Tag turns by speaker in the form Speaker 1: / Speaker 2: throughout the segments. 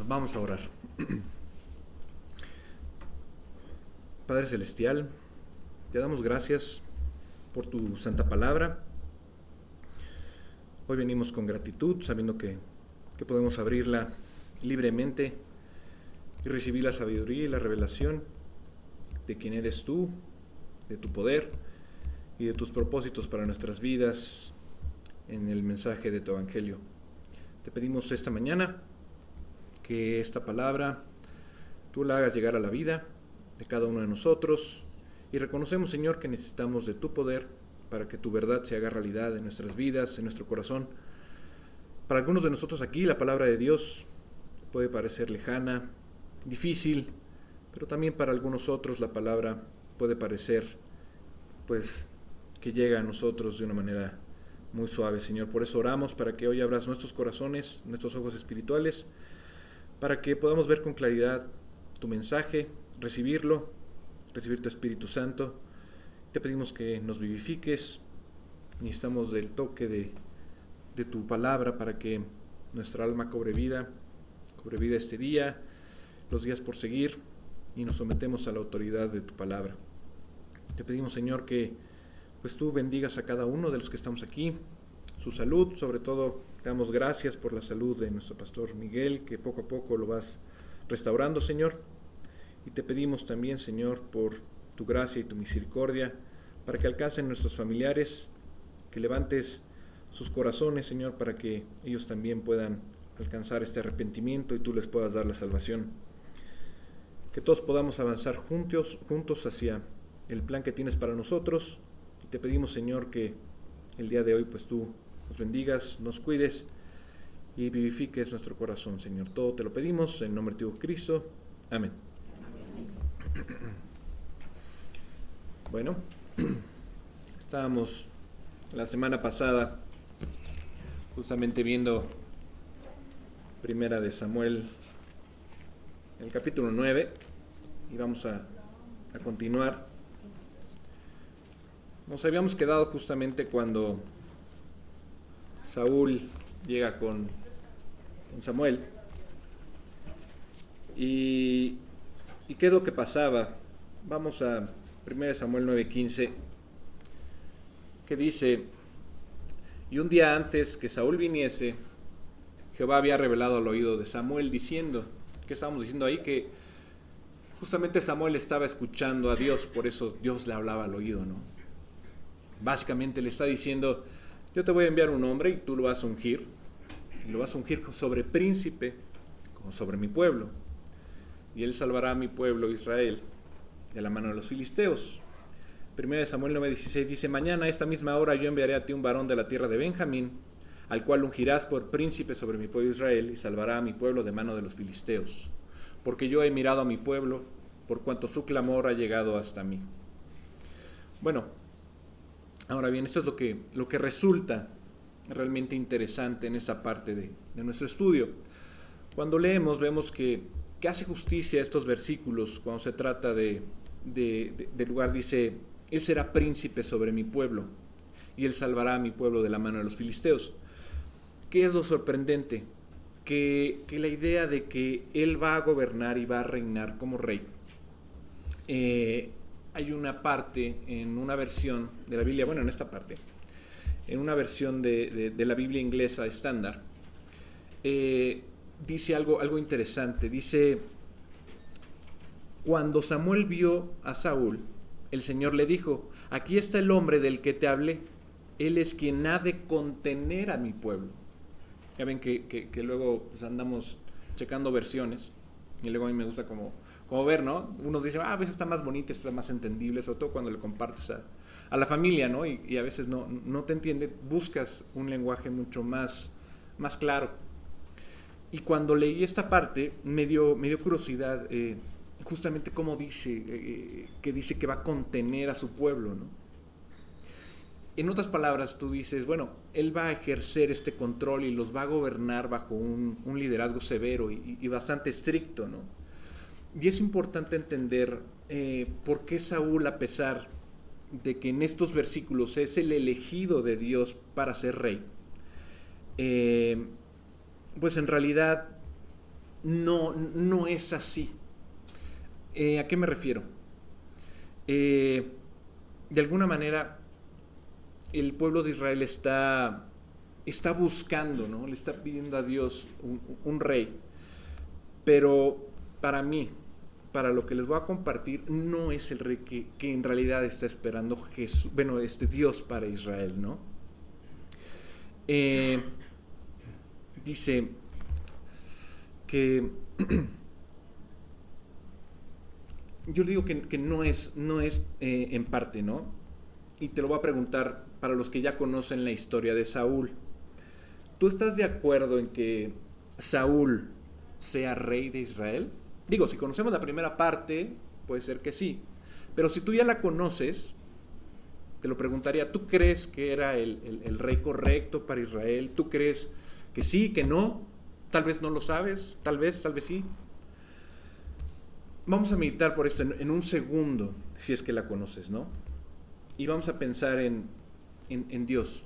Speaker 1: Vamos a orar. Padre Celestial, te damos gracias por tu santa palabra. Hoy venimos con gratitud, sabiendo que podemos abrirla libremente y recibir la sabiduría y la revelación de quién eres tú, de tu poder y de tus propósitos para nuestras vidas en el mensaje de tu evangelio. Te pedimos esta mañana que esta palabra tú la hagas llegar a la vida de cada uno de nosotros, y reconocemos, Señor, que necesitamos de tu poder para que tu verdad se haga realidad en nuestras vidas, en nuestro corazón. Para algunos de nosotros aquí la palabra de Dios puede parecer lejana, difícil, pero también para algunos otros la palabra puede parecer pues que llega a nosotros de una manera muy suave, Señor. Por eso oramos para que hoy abras nuestros corazones, nuestros ojos espirituales, para que podamos ver con claridad tu mensaje, recibir tu Espíritu Santo. Te pedimos que nos vivifiques. Necesitamos del toque de tu palabra para que nuestra alma cobre vida este día, los días por seguir, y nos sometemos a la autoridad de tu palabra. Te pedimos, Señor, que pues tú bendigas a cada uno de los que estamos aquí, su salud, sobre todo te damos gracias por la salud de nuestro pastor Miguel, que poco a poco lo vas restaurando, Señor. Y te pedimos también, Señor, por tu gracia y tu misericordia, para que alcancen nuestros familiares, que levantes sus corazones, Señor, para que ellos también puedan alcanzar este arrepentimiento y tú les puedas dar la salvación. Que todos podamos avanzar juntos hacia el plan que tienes para nosotros. Y te pedimos, Señor, que el día de hoy pues tú nos bendigas, nos cuides y vivifiques nuestro corazón, Señor. Todo te lo pedimos en nombre de tu Cristo. Amén. Bueno, estábamos la semana pasada justamente viendo Primera de Samuel, el capítulo 9, y vamos a continuar. Nos habíamos quedado justamente cuando Saúl llega con Samuel, y ¿qué es lo que pasaba? Vamos a 1 Samuel 9:15, que dice: y un día antes que Saúl viniese, Jehová había revelado al oído de Samuel diciendo, ¿qué estábamos diciendo ahí? Que justamente Samuel estaba escuchando a Dios, por eso Dios le hablaba al oído, ¿no? Básicamente le está diciendo: yo te voy a enviar un hombre y tú lo vas a ungir, y lo vas a ungir sobre príncipe, como sobre mi pueblo, y él salvará a mi pueblo Israel de la mano de los filisteos. 1 Samuel 9:16 dice: mañana a esta misma hora yo enviaré a ti un varón de la tierra de Benjamín, al cual ungirás por príncipe sobre mi pueblo Israel, y salvará a mi pueblo de mano de los filisteos, porque yo he mirado a mi pueblo, por cuanto su clamor ha llegado hasta mí. Bueno, ahora bien, esto es lo que resulta realmente interesante en esta parte de nuestro estudio. Cuando leemos, vemos que hace justicia a estos versículos cuando se trata del lugar. Dice: él será príncipe sobre mi pueblo, y él salvará a mi pueblo de la mano de los filisteos. ¿Qué es lo sorprendente? Que la idea de que él va a gobernar y va a reinar como rey. Hay una parte en una versión de la Biblia, bueno, en esta parte, en una versión de la Biblia inglesa estándar, dice algo interesante. Dice: cuando Samuel vio a Saúl, el Señor le dijo: aquí está el hombre del que te hablé, él es quien ha de contener a mi pueblo. Ya ven que luego pues andamos checando versiones, y luego a mí me gusta como ver, ¿no? Unos dicen: a veces está más bonita, está más entendible, sobre todo cuando le compartes a la familia, ¿no? Y a veces no te entiende, buscas un lenguaje mucho más claro. Y cuando leí esta parte me dio curiosidad, justamente cómo dice, que dice que va a contener a su pueblo, ¿no? En otras palabras, tú dices, bueno, él va a ejercer este control y los va a gobernar bajo un liderazgo severo y bastante estricto, ¿no? Y es importante entender por qué Saúl, a pesar de que en estos versículos es el elegido de Dios para ser rey, pues en realidad no es así. ¿A qué me refiero? De alguna manera, el pueblo de Israel está buscando, ¿no? Le está pidiendo a Dios un rey. Pero para mí, para lo que les voy a compartir, no es el rey que en realidad está esperando Jesús, Dios para Israel, ¿no? Dice que yo digo que no es en parte, ¿no? Y te lo voy a preguntar para los que ya conocen la historia de Saúl. ¿Tú estás de acuerdo en que Saúl sea rey de Israel? Digo, si conocemos la primera parte, puede ser que sí. Pero si tú ya la conoces, te lo preguntaría, ¿tú crees que era el rey correcto para Israel? ¿Tú crees que sí, que no? Tal vez no lo sabes, tal vez sí. Vamos a meditar por esto en un segundo, si es que la conoces, ¿no? Y vamos a pensar en Dios.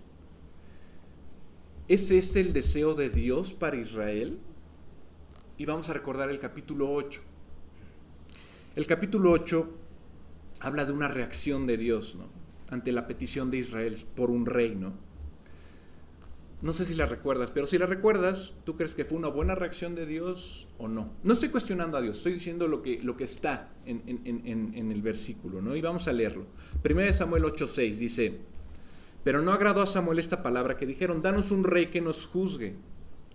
Speaker 1: ¿Es este el deseo de Dios para Israel? Y vamos a recordar el capítulo 8. El capítulo 8 habla de una reacción de Dios, ¿no? Ante la petición de Israel por un rey, ¿no? No sé si la recuerdas, pero si la recuerdas, ¿tú crees que fue una buena reacción de Dios o no? No estoy cuestionando a Dios, estoy diciendo lo que está en el versículo, ¿no? Y vamos a leerlo. 1 Samuel 8:6 dice: pero no agradó a Samuel esta palabra que dijeron: danos un rey que nos juzgue.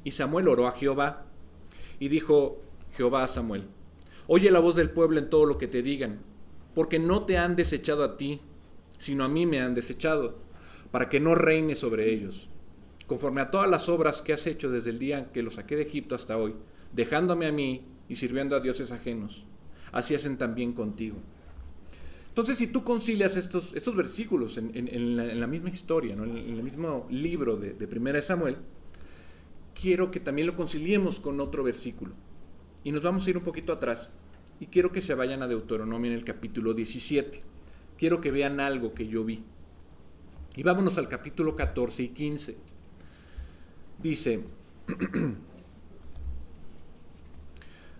Speaker 1: Y Samuel oró a Jehová. Y dijo Jehová a Samuel: oye la voz del pueblo en todo lo que te digan, porque no te han desechado a ti, sino a mí me han desechado, para que no reine sobre ellos, conforme a todas las obras que has hecho desde el día que los saqué de Egipto hasta hoy, dejándome a mí y sirviendo a dioses ajenos. Así hacen también contigo. Entonces, si tú concilias estos versículos en la misma historia, ¿no? en el mismo libro de 1 Samuel, quiero que también lo conciliemos con otro versículo. Y nos vamos a ir un poquito atrás. Y quiero que se vayan a Deuteronomio en el capítulo 17. Quiero que vean algo que yo vi. Y vámonos al capítulo 14 y 15. Dice,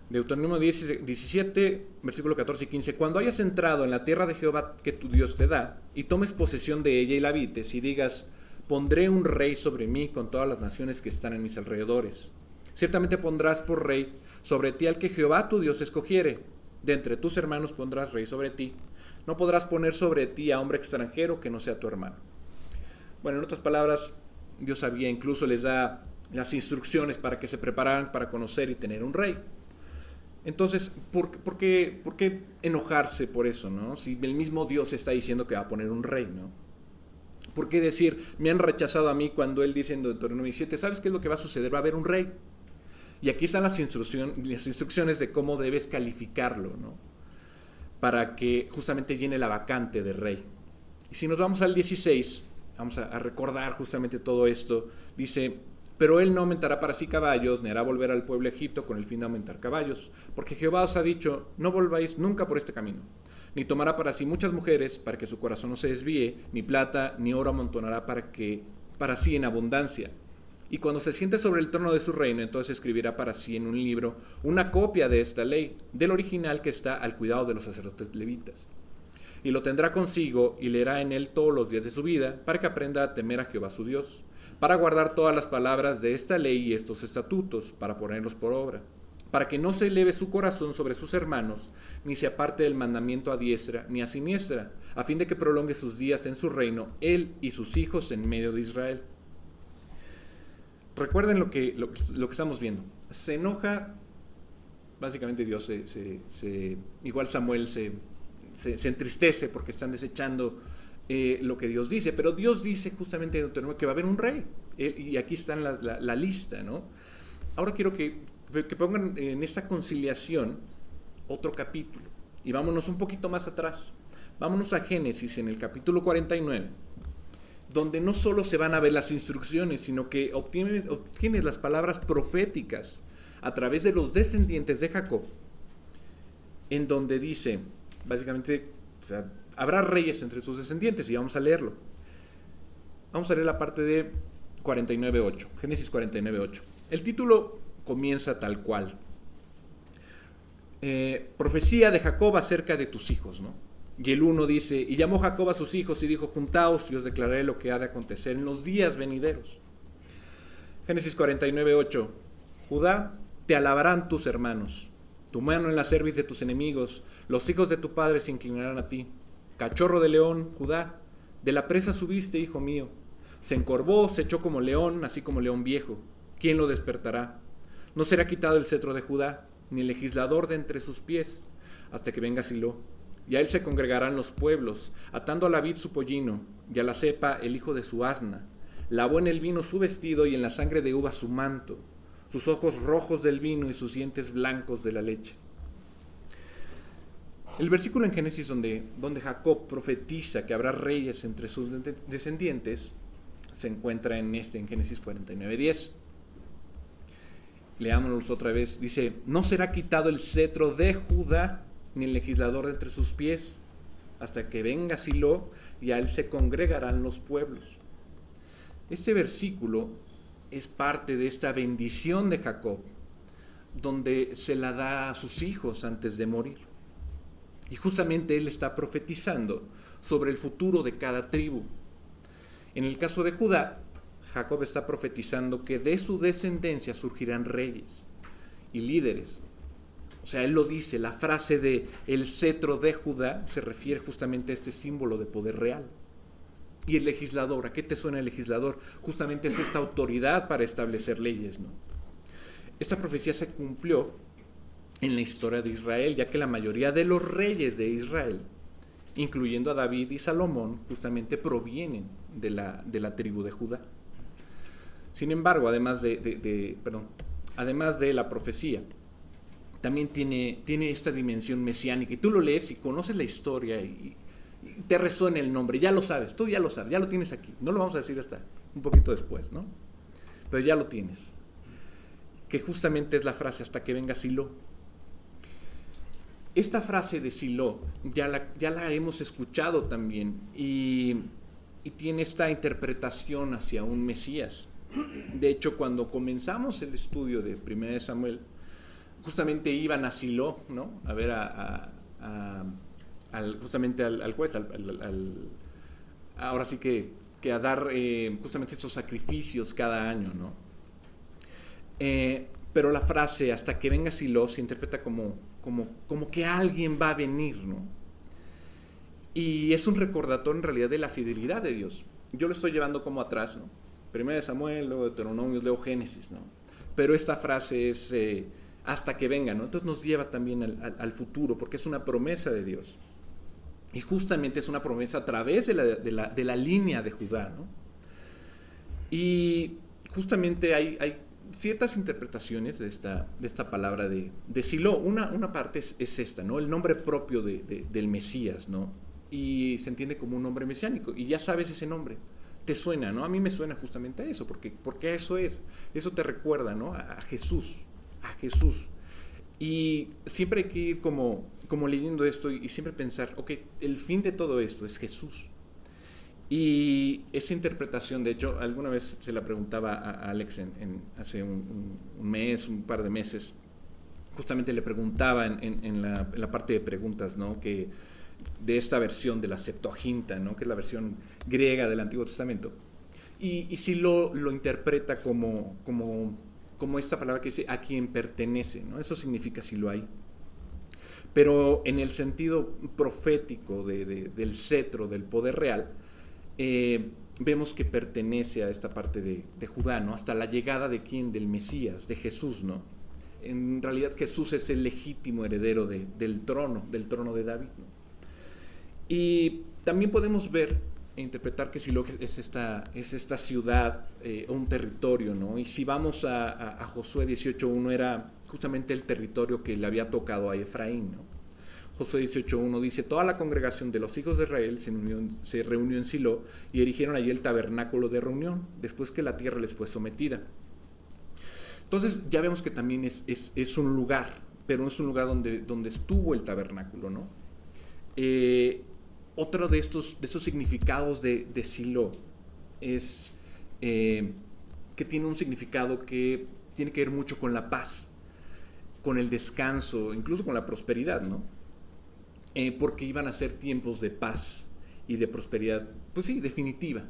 Speaker 1: Deuteronomio 17, versículo 14 y 15: cuando hayas entrado en la tierra de Jehová que tu Dios te da, y tomes posesión de ella y la habites, y digas: pondré un rey sobre mí con todas las naciones que están en mis alrededores. Ciertamente pondrás por rey sobre ti al que Jehová tu Dios escogiere. De entre tus hermanos pondrás rey sobre ti. No podrás poner sobre ti a hombre extranjero que no sea tu hermano. Bueno, en otras palabras, Dios sabía, incluso les da las instrucciones para que se prepararan para conocer y tener un rey. Entonces, ¿por qué enojarse por eso, no? Si el mismo Dios está diciendo que va a poner un rey, ¿no? ¿Por qué decir, me han rechazado a mí, cuando Él dice en Deuteronomio 17, ¿sabes qué es lo que va a suceder? Va a haber un rey. Y aquí están las instrucciones de cómo debes calificarlo, ¿no? Para que justamente llene la vacante de rey. Y si nos vamos al 16, vamos a recordar justamente todo esto. Dice: pero él no aumentará para sí caballos, ni hará volver al pueblo a Egipto con el fin de aumentar caballos, porque Jehová os ha dicho: no volváis nunca por este camino. Ni tomará para sí muchas mujeres, para que su corazón no se desvíe, ni plata, ni oro amontonará para sí en abundancia. Y cuando se siente sobre el trono de su reino, entonces escribirá para sí en un libro una copia de esta ley, del original que está al cuidado de los sacerdotes levitas. Y lo tendrá consigo y leerá en él todos los días de su vida, para que aprenda a temer a Jehová su Dios, para guardar todas las palabras de esta ley y estos estatutos, para ponerlos por obra, para que no se eleve su corazón sobre sus hermanos, ni se aparte del mandamiento a diestra ni a siniestra, a fin de que prolongue sus días en su reino, él y sus hijos en medio de Israel. Recuerden lo que estamos viendo. Se enoja, básicamente Dios igual Samuel se entristece porque están desechando lo que Dios dice, pero Dios dice justamente en Deuteronomio que va a haber un rey, y aquí está la lista, ¿no? Ahora quiero que pongan en esta conciliación otro capítulo, y vámonos un poquito más atrás. Vámonos a Génesis en el capítulo 49, donde no solo se van a ver las instrucciones, sino que obtienes las palabras proféticas a través de los descendientes de Jacob, en donde dice, básicamente, habrá reyes entre sus descendientes, y vamos a leerlo. Vamos a leer la parte de 49.8, Génesis 49.8. El título comienza tal cual: profecía de Jacob acerca de tus hijos, ¿no? Y el 1 dice, y llamó Jacob a sus hijos y dijo, juntaos y os declararé lo que ha de acontecer en los días venideros. Génesis 49:8, Judá, te alabarán tus hermanos, tu mano en la cerviz de tus enemigos, los hijos de tu padre se inclinarán a ti. Cachorro de león, Judá, de la presa subiste, hijo mío. Se encorvó, se echó como león, así como león viejo. ¿Quién lo despertará? No será quitado el cetro de Judá, ni el legislador de entre sus pies, hasta que venga Silo. Y a él se congregarán los pueblos, atando a la vid su pollino, y a la cepa el hijo de su asna. Lavó en el vino su vestido y en la sangre de uva su manto, sus ojos rojos del vino y sus dientes blancos de la leche. El versículo en Génesis donde Jacob profetiza que habrá reyes entre sus descendientes se encuentra en Génesis 49:10. Leámoslos otra vez. Dice, no será quitado el cetro de Judá, ni el legislador de entre sus pies, hasta que venga Silo, y a él se congregarán los pueblos. Este versículo es parte de esta bendición de Jacob, donde se la da a sus hijos antes de morir. Y justamente él está profetizando sobre el futuro de cada tribu. En el caso de Judá, Jacob está profetizando que de su descendencia surgirán reyes y líderes. O sea, él lo dice, la frase de el cetro de Judá se refiere justamente a este símbolo de poder real. Y el legislador, ¿a qué te suena el legislador? Justamente es esta autoridad para establecer leyes, ¿no? Esta profecía se cumplió en la historia de Israel, ya que la mayoría de los reyes de Israel, incluyendo a David y Salomón, justamente provienen de la tribu de Judá. Sin embargo, además de la profecía, también tiene esta dimensión mesiánica. Y tú lo lees y conoces la historia y te resuena el nombre, ya lo sabes, tú ya lo sabes, ya lo tienes aquí. No lo vamos a decir hasta un poquito después, ¿no? Pero ya lo tienes. Que justamente es la frase, hasta que venga Silo. Esta frase de Silo ya la hemos escuchado también y tiene esta interpretación hacia un Mesías. De hecho, cuando comenzamos el estudio de 1 Samuel, justamente iban a Silo, ¿no? A ver justamente al juez, ahora sí que a dar justamente estos sacrificios cada año, ¿no? Pero la frase, hasta que venga Silo, se interpreta como que alguien va a venir, ¿no? Y es un recordatorio en realidad de la fidelidad de Dios. Yo lo estoy llevando como atrás, ¿no? 1 Samuel, luego Deuteronomio, luego Génesis, ¿no? Pero esta frase es hasta que venga, ¿no? Entonces nos lleva también al futuro, porque es una promesa de Dios. Y justamente es una promesa a través de la línea de Judá, ¿no? Y justamente hay ciertas interpretaciones de esta palabra de Silo. Una parte es esta, ¿no? El nombre propio del Mesías, ¿no? Y se entiende como un nombre mesiánico. Y ya sabes ese nombre. Te suena, ¿no? A mí me suena justamente a eso, porque eso te recuerda, ¿no? A Jesús. Y siempre hay que ir como leyendo esto y siempre pensar, ok, el fin de todo esto es Jesús. Y esa interpretación, de hecho, alguna vez se la preguntaba a Alex hace un par de meses, justamente le preguntaba en la parte de preguntas, ¿no? Que de esta versión de la Septuaginta, ¿no? Que es la versión griega del Antiguo Testamento. Y sí lo interpreta como esta palabra que dice a quien pertenece, ¿no? Eso significa si lo hay. Pero en el sentido profético del cetro, del poder real, vemos que pertenece a esta parte de Judá, ¿no? Hasta la llegada de ¿quién? Del Mesías, de Jesús, ¿no? En realidad Jesús es el legítimo heredero del trono de David, ¿no? Y también podemos ver e interpretar que Silo es esta ciudad o un territorio, ¿no? Y si vamos a Josué 18:1, era justamente el territorio que le había tocado a Efraín, ¿no? Josué 18:1 dice, toda la congregación de los hijos de Israel se reunió en Silo y erigieron allí el tabernáculo de reunión, después que la tierra les fue sometida. Entonces ya vemos que también es un lugar, pero no es un lugar donde estuvo el tabernáculo, ¿no? Otro de estos significados de Silo es que tiene un significado que tiene que ver mucho con la paz. con el descanso, incluso con la prosperidad, ¿no? Porque iban a ser tiempos de paz y de prosperidad, pues sí, definitiva.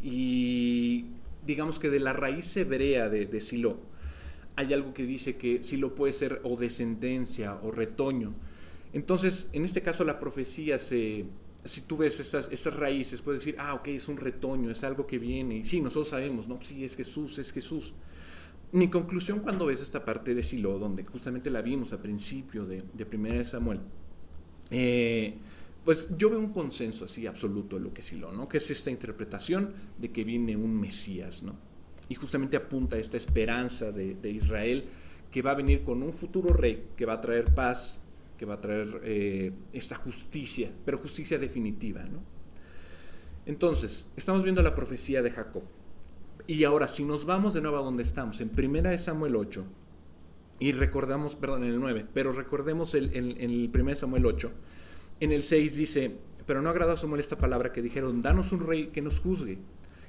Speaker 1: Y digamos que de la raíz hebrea de Silo, hay algo que dice que Silo puede ser o descendencia o retoño. Entonces, en este caso la profecía si tú ves estas raíces, puedes decir, ok, es un retoño, es algo que viene. Y sí, nosotros sabemos, no, sí, es Jesús, es Jesús. Mi conclusión cuando ves esta parte de Silo, donde justamente la vimos al principio de 1 Samuel, pues yo veo un consenso así absoluto de lo que es Silo, ¿no? Que es esta interpretación de que viene un Mesías, ¿no? Y justamente apunta a esta esperanza de Israel, que va a venir con un futuro rey, que va a traer paz, que va a traer esta justicia, pero justicia definitiva, ¿no? Entonces, estamos viendo la profecía de Jacob. Y ahora, si nos vamos de nuevo a donde estamos, en 1 Samuel 8, y recordamos, perdón, en el 9, pero recordemos en el 1 Samuel 8, en el 6 dice, pero no agradó a Samuel esta palabra que dijeron, danos un rey que nos juzgue.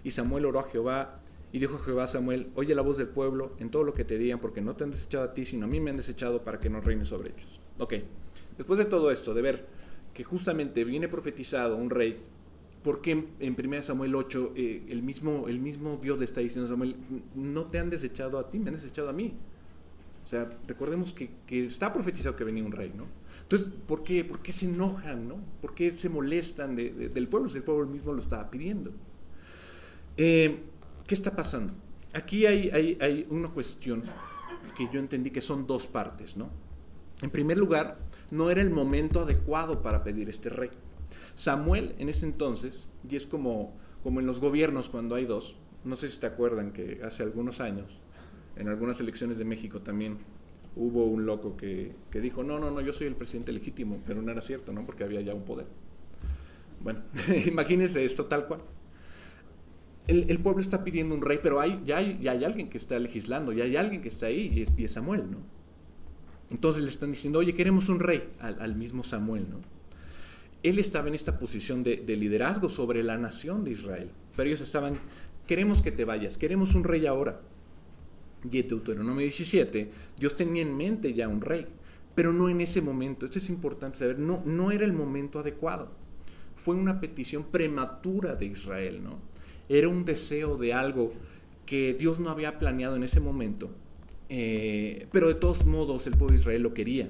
Speaker 1: Y Samuel oró a Jehová, y dijo Jehová a Samuel, oye la voz del pueblo en todo lo que te digan, porque no te han desechado a ti, sino a mí me han desechado para que no reines sobre ellos. Ok, después de todo esto, de ver que justamente viene profetizado un rey, porque en 1 Samuel 8 el mismo Dios le está diciendo a Samuel, no te han desechado a ti, me han desechado a mí. O sea, recordemos que está profetizado que venía un rey, ¿no? Entonces, ¿por qué se enojan, no? ¿Por qué se molestan del pueblo si el pueblo mismo lo estaba pidiendo? ¿Qué está pasando? Aquí hay una cuestión que yo entendí que son dos partes, ¿no? En primer lugar, no era el momento adecuado para pedir este rey. Samuel en ese entonces, y es como en los gobiernos cuando hay dos, no sé si te acuerdan que hace algunos años, en algunas elecciones de México también hubo un loco que dijo, no, yo soy el presidente legítimo, pero no era cierto, ¿no? Porque había ya un poder. Bueno, imagínense esto tal cual. El pueblo está pidiendo un rey, pero ya hay alguien que está legislando, ya hay alguien que está ahí, y es Samuel, ¿no? Entonces le están diciendo, oye, queremos un rey al mismo Samuel, ¿no? Él estaba en esta posición de liderazgo sobre la nación de Israel, pero ellos estaban, queremos que te vayas, queremos un rey ahora. Y en Deuteronomio 17, Dios tenía en mente ya un rey, pero no en ese momento. Esto es importante saber, no era el momento adecuado. Fue una petición prematura de Israel, ¿no? Era un deseo de algo que Dios no había planeado en ese momento, pero de todos modos el pueblo de Israel lo quería.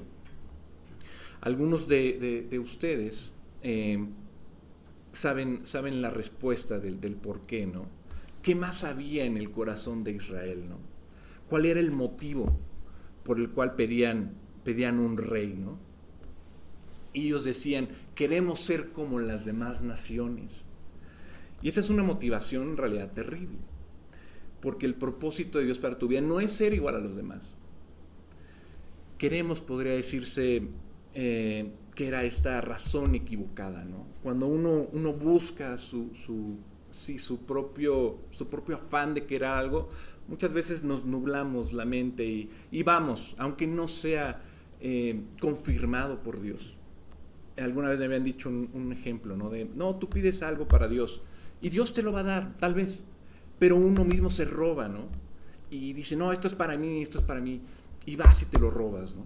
Speaker 1: Algunos de ustedes saben la respuesta del por qué, ¿no? ¿Qué más había en el corazón de Israel, ¿no? ¿Cuál era el motivo por el cual pedían un rey, ¿no? Y ellos decían, queremos ser como las demás naciones. Y esa es una motivación en realidad terrible, porque el propósito de Dios para tu vida no es ser igual a los demás. Podría decirse, que era esta razón equivocada, ¿no? Cuando uno busca su propio afán de querer algo, muchas veces nos nublamos la mente y vamos, aunque no sea confirmado por Dios. Alguna vez me habían dicho un ejemplo, ¿no? No, tú pides algo para Dios y Dios te lo va a dar, tal vez, pero uno mismo se roba, ¿no? Y dice, no, esto es para mí, y vas y te lo robas, ¿no?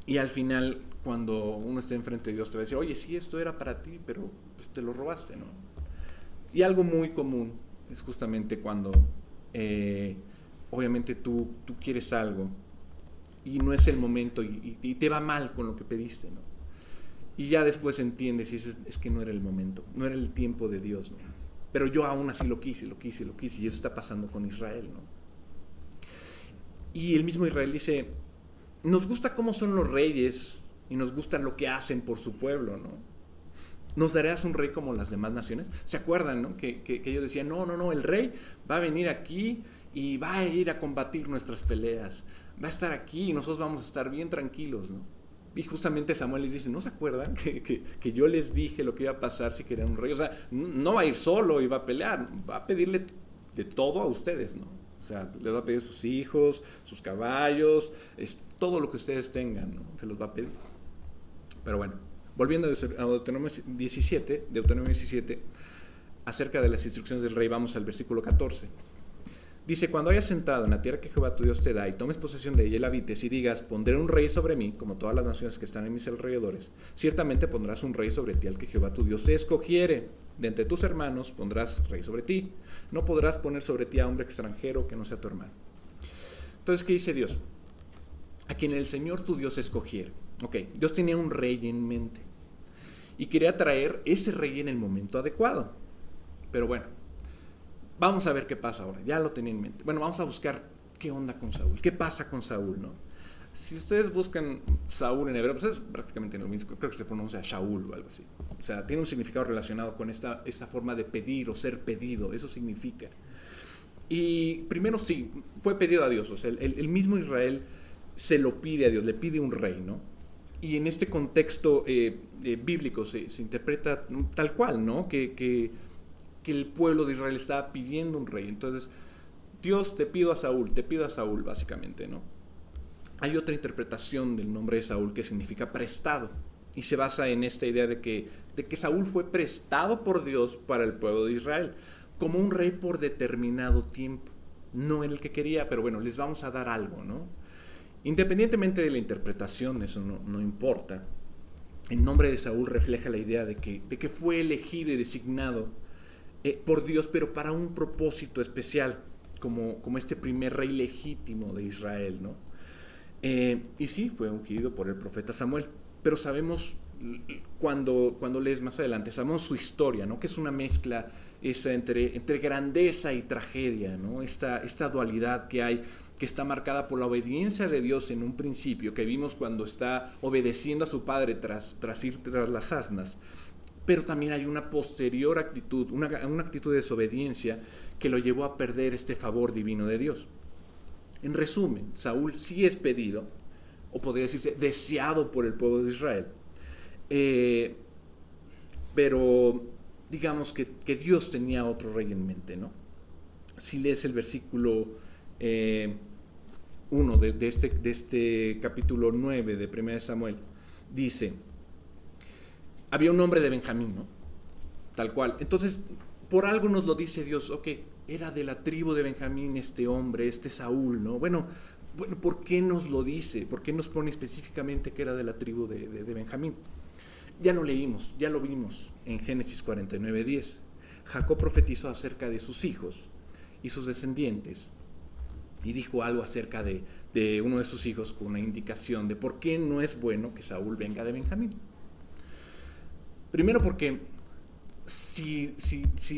Speaker 1: Y al final, cuando uno esté enfrente de Dios, te va a decir, oye, sí, esto era para ti, pero pues, te lo robaste, ¿no? Y algo muy común es justamente cuando, obviamente, tú quieres algo y no es el momento y te va mal con lo que pediste, ¿no? Y ya después entiendes y dices, es que no era el momento, no era el tiempo de Dios, ¿no? Pero yo aún así lo quise, y eso está pasando con Israel, ¿no? Y el mismo Israel dice, nos gusta cómo son los reyes y nos gusta lo que hacen por su pueblo, ¿no? ¿Nos darás un rey como las demás naciones? ¿Se acuerdan, no? Que ellos decían, no, el rey va a venir aquí y va a ir a combatir nuestras peleas, va a estar aquí y nosotros vamos a estar bien tranquilos, ¿no? Y justamente Samuel les dice, ¿no se acuerdan que yo les dije lo que iba a pasar si querían un rey? O sea, no va a ir solo y va a pelear, va a pedirle de todo a ustedes, ¿no? O sea, les va a pedir sus hijos, sus caballos, todo lo que ustedes tengan, ¿no? Se los va a pedir. Pero bueno, volviendo a Deuteronomio 17, acerca de las instrucciones del rey, vamos al versículo 14. Dice, cuando hayas entrado en la tierra que Jehová tu Dios te da y tomes posesión de ella y la habites y digas, pondré un rey sobre mí, como todas las naciones que están en mis alrededores, ciertamente pondrás un rey sobre ti al que Jehová tu Dios te escogiere. De entre tus hermanos pondrás rey sobre ti. No podrás poner sobre ti a hombre extranjero que no sea tu hermano. Entonces, ¿qué dice Dios? A quien el Señor tu Dios escogiere. Ok, Dios tenía un rey en mente y quería traer ese rey en el momento adecuado. Pero bueno, vamos a ver qué pasa ahora. Ya lo tenía en mente. Bueno, vamos a buscar qué onda con Saúl. ¿Qué pasa con Saúl, no? Si ustedes buscan Saúl en hebreo, pues es prácticamente lo mismo. Creo que se pronuncia Shaul o algo así. O sea, tiene un significado relacionado con esta forma de pedir o ser pedido. Eso significa. Y primero sí, fue pedido a Dios. O sea, el mismo Israel se lo pide a Dios, le pide un rey, ¿no? Y en este contexto bíblico se interpreta tal cual, ¿no? Que el pueblo de Israel estaba pidiendo un rey. Entonces, Dios, te pido a Saúl, básicamente, ¿no? Hay otra interpretación del nombre de Saúl que significa prestado. Y se basa en esta idea de que Saúl fue prestado por Dios para el pueblo de Israel, como un rey por determinado tiempo. No era el que quería, pero bueno, les vamos a dar algo, ¿no? Independientemente de la interpretación, eso no importa. El nombre de Saúl refleja la idea de que fue elegido y designado por Dios, pero para un propósito especial, como este primer rey legítimo de Israel, ¿no? Y sí, fue ungido por el profeta Samuel. Pero sabemos, cuando lees más adelante, sabemos su historia, ¿no? Que es una mezcla entre grandeza y tragedia, ¿no? Esta dualidad que hay, que está marcada por la obediencia de Dios en un principio, que vimos cuando está obedeciendo a su padre tras ir tras las asnas. Pero también hay una posterior actitud, una actitud de desobediencia que lo llevó a perder este favor divino de Dios. En resumen, Saúl sí es pedido, o podría decirse deseado por el pueblo de Israel, pero digamos que Dios tenía otro rey en mente, ¿no? Si lees el versículo 1 de este capítulo 9 de 1 Samuel, dice, había un hombre de Benjamín, ¿no? Tal cual. Entonces, por algo nos lo dice Dios, ok, era de la tribu de Benjamín este hombre, este Saúl, ¿no? Bueno, ¿por qué nos lo dice? ¿Por qué nos pone específicamente que era de la tribu de Benjamín? Ya lo leímos, ya lo vimos en Génesis 49:10. Jacob profetizó acerca de sus hijos y sus descendientes y dijo algo acerca de uno de sus hijos con una indicación de por qué no es bueno que Saúl venga de Benjamín. Primero porque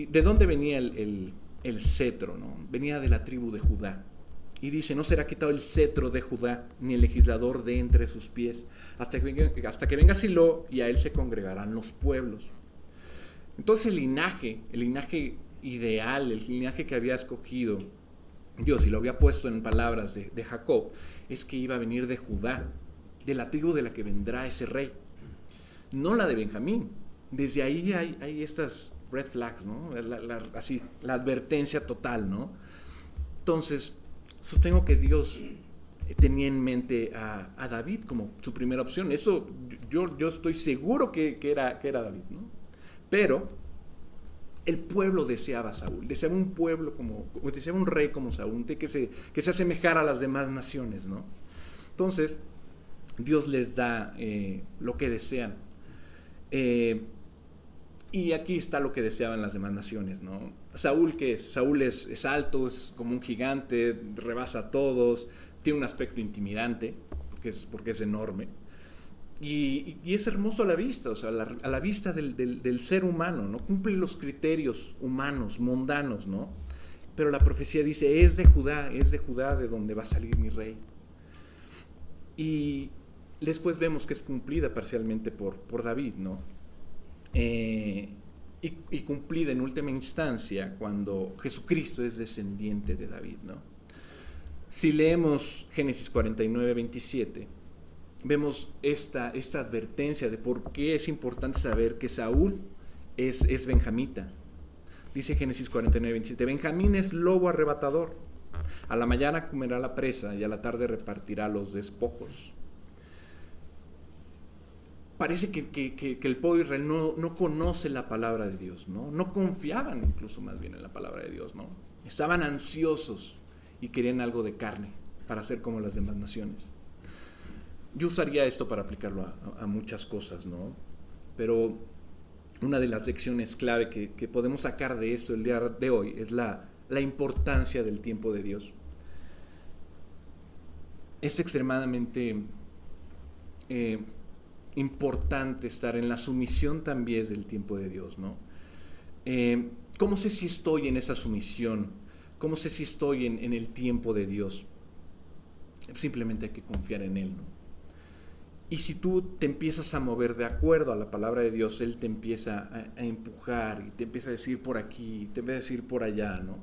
Speaker 1: ¿de dónde venía el cetro, ¿no? Venía de la tribu de Judá. Y dice, no será quitado el cetro de Judá, ni el legislador de entre sus pies, hasta que venga Silo, y a él se congregarán los pueblos. Entonces el linaje ideal, el linaje que había escogido Dios, y lo había puesto en palabras de Jacob, es que iba a venir de Judá, de la tribu de la que vendrá ese rey, no la de Benjamín. Desde ahí hay estas red flags, ¿no? La advertencia total, ¿no? Entonces, sostengo que Dios tenía en mente a David como su primera opción. Eso yo estoy seguro que era David, ¿no? Pero el pueblo deseaba a Saúl, deseaba un pueblo deseaba un rey como Saúl, que se asemejara a las demás naciones, ¿no? Entonces, Dios les da lo que desean. Y aquí está lo que deseaban las demás naciones, ¿no? Saúl, ¿qué es? Saúl es alto, es como un gigante, rebasa a todos, tiene un aspecto intimidante, porque es enorme. Y es hermoso a la vista, o sea, a la vista del ser humano, ¿no? Cumple los criterios humanos, mundanos, ¿no? Pero la profecía dice, es de Judá de donde va a salir mi rey. Y después vemos que es cumplida parcialmente por David, ¿no? Y cumplida en última instancia cuando Jesucristo es descendiente de David, ¿no? Si leemos Génesis 49:27, vemos esta advertencia de por qué es importante saber que Saúl es benjamita. Dice Génesis 49:27, Benjamín es lobo arrebatador, a la mañana comerá la presa y a la tarde repartirá los despojos. Parece que el pueblo de Israel no conoce la palabra de Dios, ¿no? No confiaban incluso más bien en la palabra de Dios, ¿no? Estaban ansiosos y querían algo de carne para ser como las demás naciones. Yo usaría esto para aplicarlo a muchas cosas, ¿no? Pero una de las lecciones clave que podemos sacar de esto el día de hoy es la importancia del tiempo de Dios. Es extremadamente importante estar en la sumisión también del tiempo de Dios, ¿no? ¿Cómo sé si estoy en esa sumisión? ¿Cómo sé si estoy en el tiempo de Dios? Simplemente hay que confiar en Él, ¿no? Y si tú te empiezas a mover de acuerdo a la palabra de Dios, Él te empieza a empujar y te empieza a decir por aquí, te empieza a decir por allá, ¿no?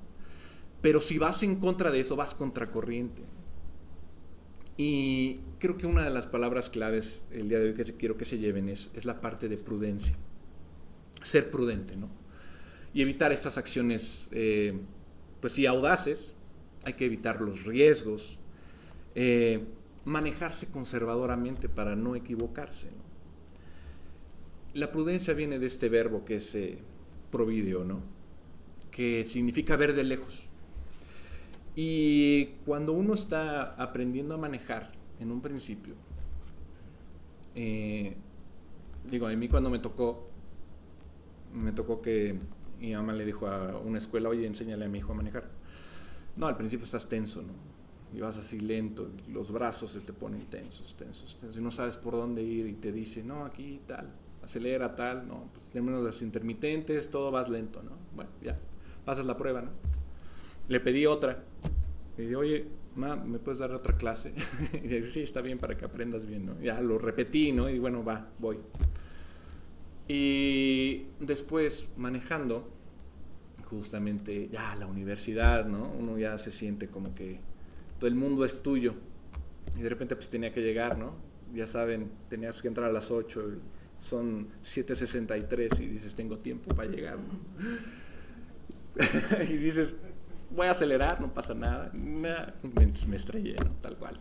Speaker 1: Pero si vas en contra de eso, vas contracorriente. Y creo que una de las palabras claves el día de hoy que quiero que se lleven es la parte de prudencia. Ser prudente, ¿no? Y evitar estas acciones, pues sí, audaces. Hay que evitar los riesgos. Manejarse conservadoramente para no equivocarse, ¿no? La prudencia viene de este verbo que es provideo, ¿no? Que significa ver de lejos. Y cuando uno está aprendiendo a manejar en un principio, a mí cuando me tocó que mi mamá le dijo a una escuela, oye, enséñale a mi hijo a manejar. No, al principio estás tenso, ¿no? Y vas así lento, y los brazos se te ponen tensos, y no sabes por dónde ir, y te dice, no, aquí tal, acelera tal, no, pues tenemos las intermitentes, todo vas lento, ¿no? Bueno, ya, pasas la prueba, ¿no? Le pedí otra, y dije, oye, ma, ¿me puedes dar otra clase? Y dije, sí, está bien, para que aprendas bien, ¿no? Ya lo repetí, ¿no? Y bueno, voy. Y después, manejando, justamente, ya la universidad, ¿no? Uno ya se siente como que todo el mundo es tuyo. Y de repente pues tenía que llegar, ¿no? Ya saben, tenías que entrar a las 8 y son 7:63 y dices, tengo tiempo para llegar, ¿no? Y dices, voy a acelerar, no pasa nada. Me estrellé, ¿no? Tal cual.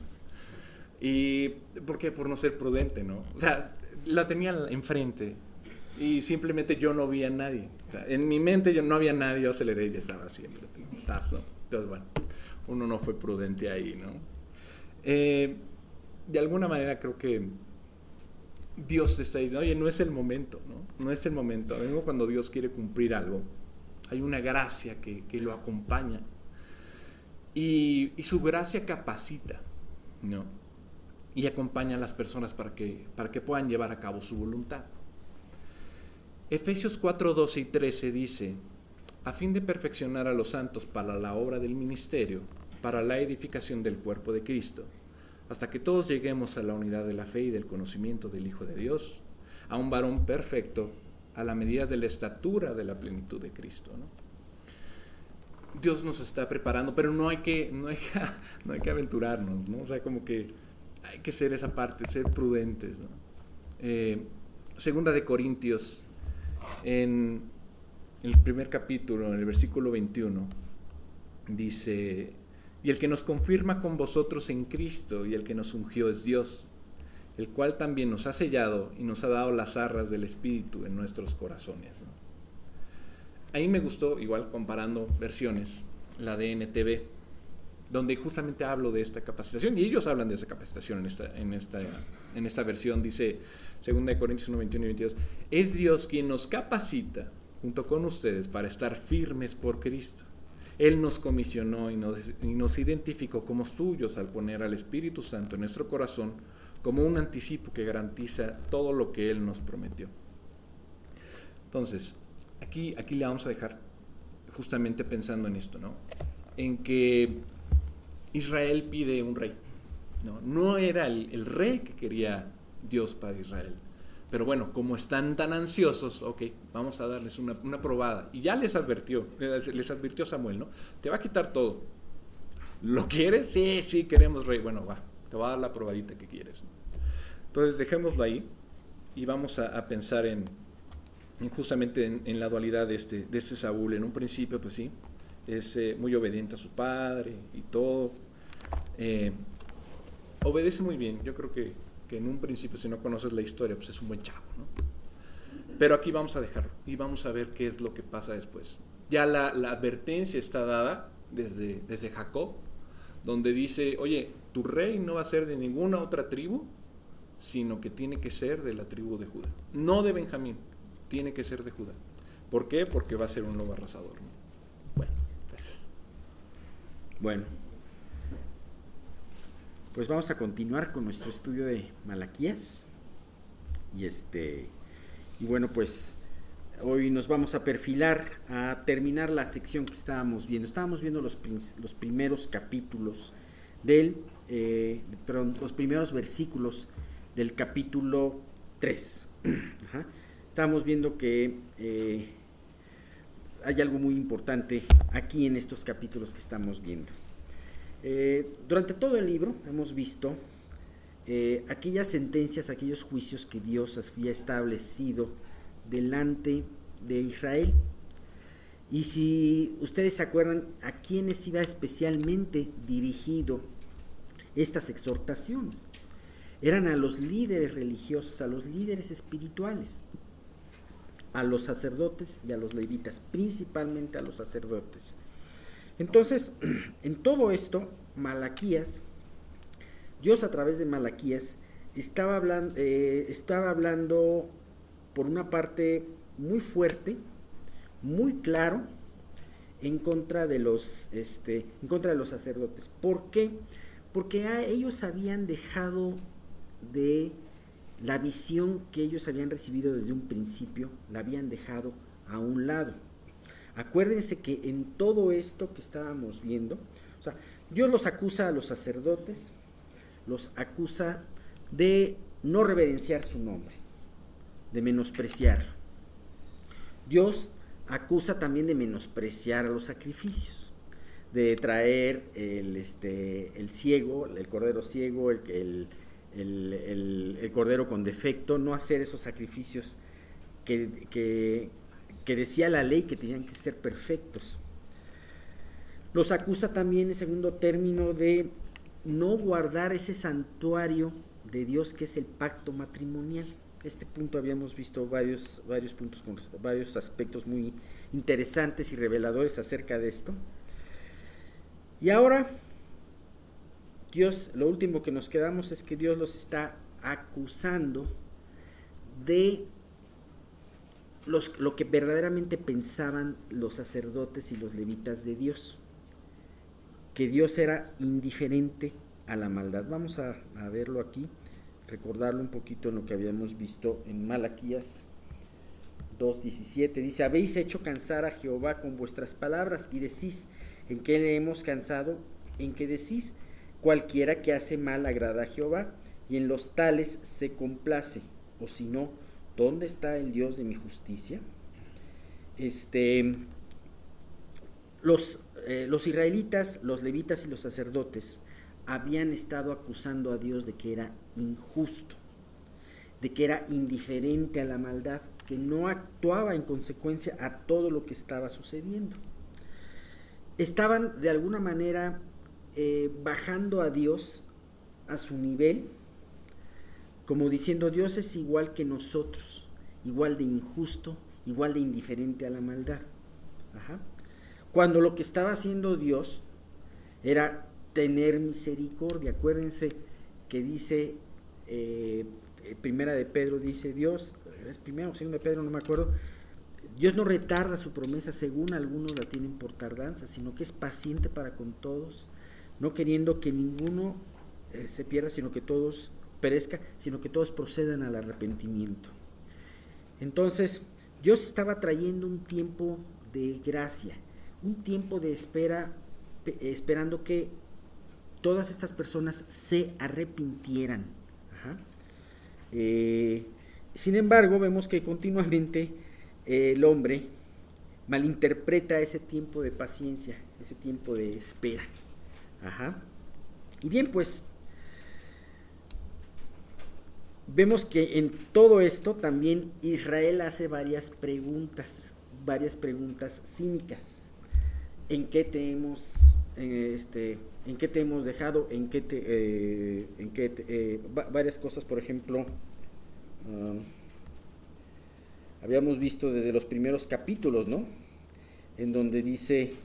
Speaker 1: ¿Y por qué? Por no ser prudente, ¿no? O sea, la tenía enfrente y simplemente yo no vi a nadie. O sea, en mi mente yo no había nadie, yo aceleré y ya estaba así el tazo. Entonces, bueno, uno no fue prudente ahí, ¿no? De alguna manera creo que Dios te está diciendo, oye, no es el momento, ¿no? No es el momento. A mí cuando Dios quiere cumplir algo, hay una gracia que lo acompaña. Y su gracia capacita, ¿no? Y acompaña a las personas para que puedan llevar a cabo su voluntad. Efesios 4, 12 y 13 dice, a fin de perfeccionar a los santos para la obra del ministerio, para la edificación del cuerpo de Cristo, hasta que todos lleguemos a la unidad de la fe y del conocimiento del Hijo de Dios, a un varón perfecto, a la medida de la estatura de la plenitud de Cristo, ¿no? Dios nos está preparando, pero no hay que aventurarnos, ¿no? O sea, como que hay que ser esa parte, ser prudentes, ¿no? Segunda de Corintios, en el primer capítulo, en el versículo 21, dice, y el que nos confirma con vosotros en Cristo y el que nos ungió es Dios, el cual también nos ha sellado y nos ha dado las arras del Espíritu en nuestros corazones, ¿no? Ahí me gustó, igual comparando versiones, la de NTV, donde justamente hablo de esta capacitación, y ellos hablan de esa capacitación en esta versión. Dice 2 Corintios 1, 21 y 22, es Dios quien nos capacita junto con ustedes para estar firmes por Cristo. Él nos comisionó y nos identificó como suyos al poner al Espíritu Santo en nuestro corazón como un anticipo que garantiza todo lo que Él nos prometió. Entonces, aquí le vamos a dejar justamente pensando en esto, ¿no? En que Israel pide un rey. No era el rey que quería Dios para Israel. Pero bueno, como están tan ansiosos, ok, vamos a darles una probada. Y ya les advirtió Samuel, ¿no? Te va a quitar todo. ¿Lo quieres? Sí, queremos rey. Bueno, va, te va a dar la probadita que quieres, ¿no? Entonces dejémoslo ahí y vamos a pensar justamente en la dualidad de este Saúl. En un principio, pues sí, es muy obediente a su padre y todo. Obedece muy bien. Yo creo que en un principio, si no conoces la historia, pues es un buen chavo, ¿no? Pero aquí vamos a dejarlo y vamos a ver qué es lo que pasa después. Ya la advertencia está dada desde Jacob, donde dice, oye, tu rey no va a ser de ninguna otra tribu, sino que tiene que ser de la tribu de Judá. No de Benjamín, tiene que ser de Judá. ¿Por qué? Porque va a ser un lobo arrasador, ¿no? Bueno, gracias.
Speaker 2: Bueno, pues vamos a continuar con nuestro estudio de Malaquías. Y bueno, pues hoy nos vamos a perfilar a terminar la sección que estábamos viendo. Estábamos viendo los primeros capítulos los primeros versículos del capítulo 3. Ajá. Estábamos viendo que hay algo muy importante aquí en estos capítulos que estamos viendo. Durante todo el libro hemos visto aquellas sentencias, aquellos juicios que Dios había establecido delante de Israel. Y si ustedes se acuerdan, a quiénes iba especialmente dirigido estas exhortaciones. Eran a los líderes religiosos, a los líderes espirituales, a los sacerdotes y a los levitas, principalmente a los sacerdotes. Entonces, en todo esto, Malaquías, Dios a través de Malaquías estaba hablando por una parte muy fuerte, muy claro, en contra de los sacerdotes. ¿Por qué? Porque ellos habían dejado de la visión que ellos habían recibido desde un principio, la habían dejado a un lado. Acuérdense que en todo esto que estábamos viendo, o sea, Dios los acusa a los sacerdotes, los acusa de no reverenciar su nombre, de menospreciarlo. Dios acusa también de menospreciar a los sacrificios, de traer el ciego, el cordero ciego, el cordero con defecto, no hacer esos sacrificios que decía la ley que tenían que ser perfectos. Los acusa también, en segundo término, de no guardar ese santuario de Dios que es el pacto matrimonial. Este punto habíamos visto varios puntos con varios aspectos muy interesantes y reveladores acerca de esto. Y ahora, Dios, lo último que nos quedamos es que Dios los está acusando de lo que verdaderamente pensaban los sacerdotes y los levitas de Dios, que Dios era indiferente a la maldad. Vamos a verlo aquí, recordarlo un poquito en lo que habíamos visto en Malaquías 2:17. Dice: habéis hecho cansar a Jehová con vuestras palabras, y decís: ¿en qué le hemos cansado? En que decís: cualquiera que hace mal agrada a Jehová, y en los tales se complace. O si no, ¿dónde está el Dios de mi justicia? Los israelitas, los levitas y los sacerdotes habían estado acusando a Dios de que era injusto, de que era indiferente a la maldad, que no actuaba en consecuencia a todo lo que estaba sucediendo. Estaban de alguna manera bajando a Dios a su nivel, como diciendo: Dios es igual que nosotros, igual de injusto, igual de indiferente a la maldad. Ajá. Cuando lo que estaba haciendo Dios era tener misericordia. Acuérdense que dice, primera de Pedro dice, Dios, es primera o segunda de Pedro, no me acuerdo, Dios no retarda su promesa, según algunos la tienen por tardanza, sino que es paciente para con todos, no queriendo que ninguno se pierda, sino que todos perezca, sino que todos procedan al arrepentimiento. Entonces, Dios estaba trayendo un tiempo de gracia, un tiempo de espera, esperando que todas estas personas se arrepintieran. Ajá. Sin embargo, vemos que continuamente el hombre malinterpreta ese tiempo de paciencia, ese tiempo de espera. Ajá. Y bien, pues vemos que en todo esto también Israel hace varias preguntas cínicas. ¿En qué te hemos dejado? Varias cosas, por ejemplo, habíamos visto desde los primeros capítulos, ¿no? en donde dice,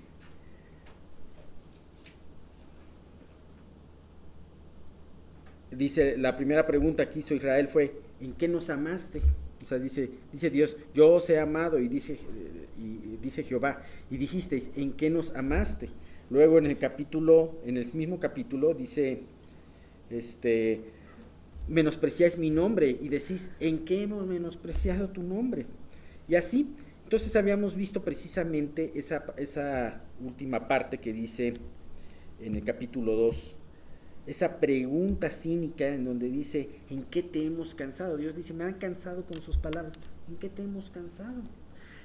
Speaker 2: la primera pregunta que hizo Israel fue, ¿en qué nos amaste? O sea, dice Dios, yo os he amado, y dice Jehová, y dijisteis, ¿en qué nos amaste? Luego en el mismo capítulo dice, menospreciáis mi nombre, y decís, ¿en qué hemos menospreciado tu nombre? Y así, entonces habíamos visto precisamente esa última parte que dice en el capítulo 2, esa pregunta cínica en donde dice, ¿en qué te hemos cansado? Dios dice, me han cansado con sus palabras. ¿En qué te hemos cansado?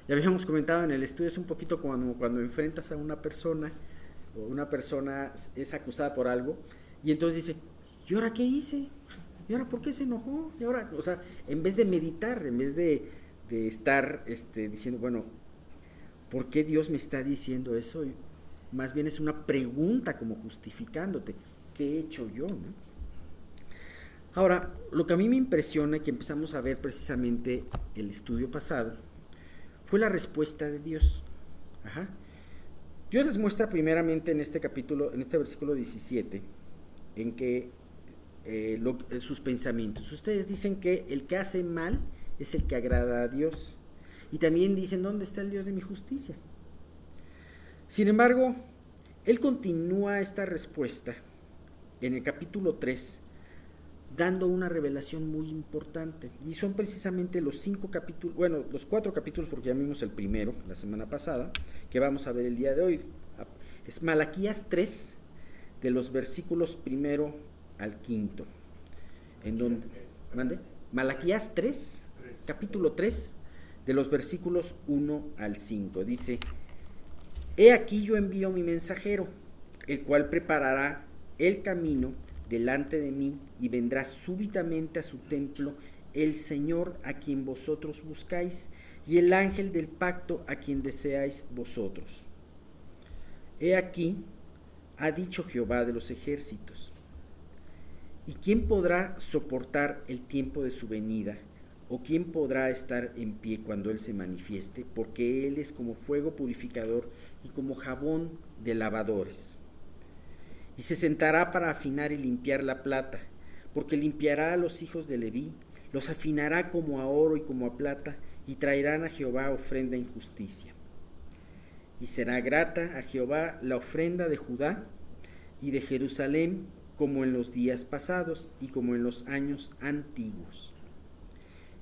Speaker 2: Ya habíamos comentado en el estudio, es un poquito cuando enfrentas a una persona, o una persona es acusada por algo, y entonces dice, ¿y ahora qué hice? ¿Y ahora por qué se enojó? ¿Y ahora? O sea, en vez de meditar, en vez de estar diciendo, bueno, ¿por qué Dios me está diciendo eso? Y más bien es una pregunta como justificándote. ¿Qué he hecho yo? ¿No? Ahora, lo que a mí me impresiona y que empezamos a ver precisamente el estudio pasado fue la respuesta de Dios. Ajá. Dios les muestra primeramente en este capítulo, en este versículo 17, en que sus pensamientos. Ustedes dicen que el que hace mal es el que agrada a Dios. Y también dicen, ¿dónde está el Dios de mi justicia? Sin embargo, Él continúa esta respuesta en el capítulo 3, dando una revelación muy importante, y son precisamente los 4 capítulos, porque ya vimos el primero la semana pasada, que vamos a ver el día de hoy. Es Malaquías 3, de los versículos 1 al 5, en donde, Malaquías 3, capítulo 3, de los versículos 1 al 5, dice, he aquí yo envío mi mensajero, el cual preparará el camino delante de mí, y vendrá súbitamente a su templo el Señor a quien vosotros buscáis, y el ángel del pacto a quien deseáis vosotros. He aquí, ha dicho Jehová de los ejércitos. ¿Y quién podrá soportar el tiempo de su venida? ¿O quién podrá estar en pie cuando Él se manifieste? Porque Él es como fuego purificador y como jabón de lavadores. Y se sentará para afinar y limpiar la plata, porque limpiará a los hijos de Leví, los afinará como a oro y como a plata, y traerán a Jehová ofrenda en justicia. Y será grata a Jehová la ofrenda de Judá y de Jerusalén, como en los días pasados y como en los años antiguos.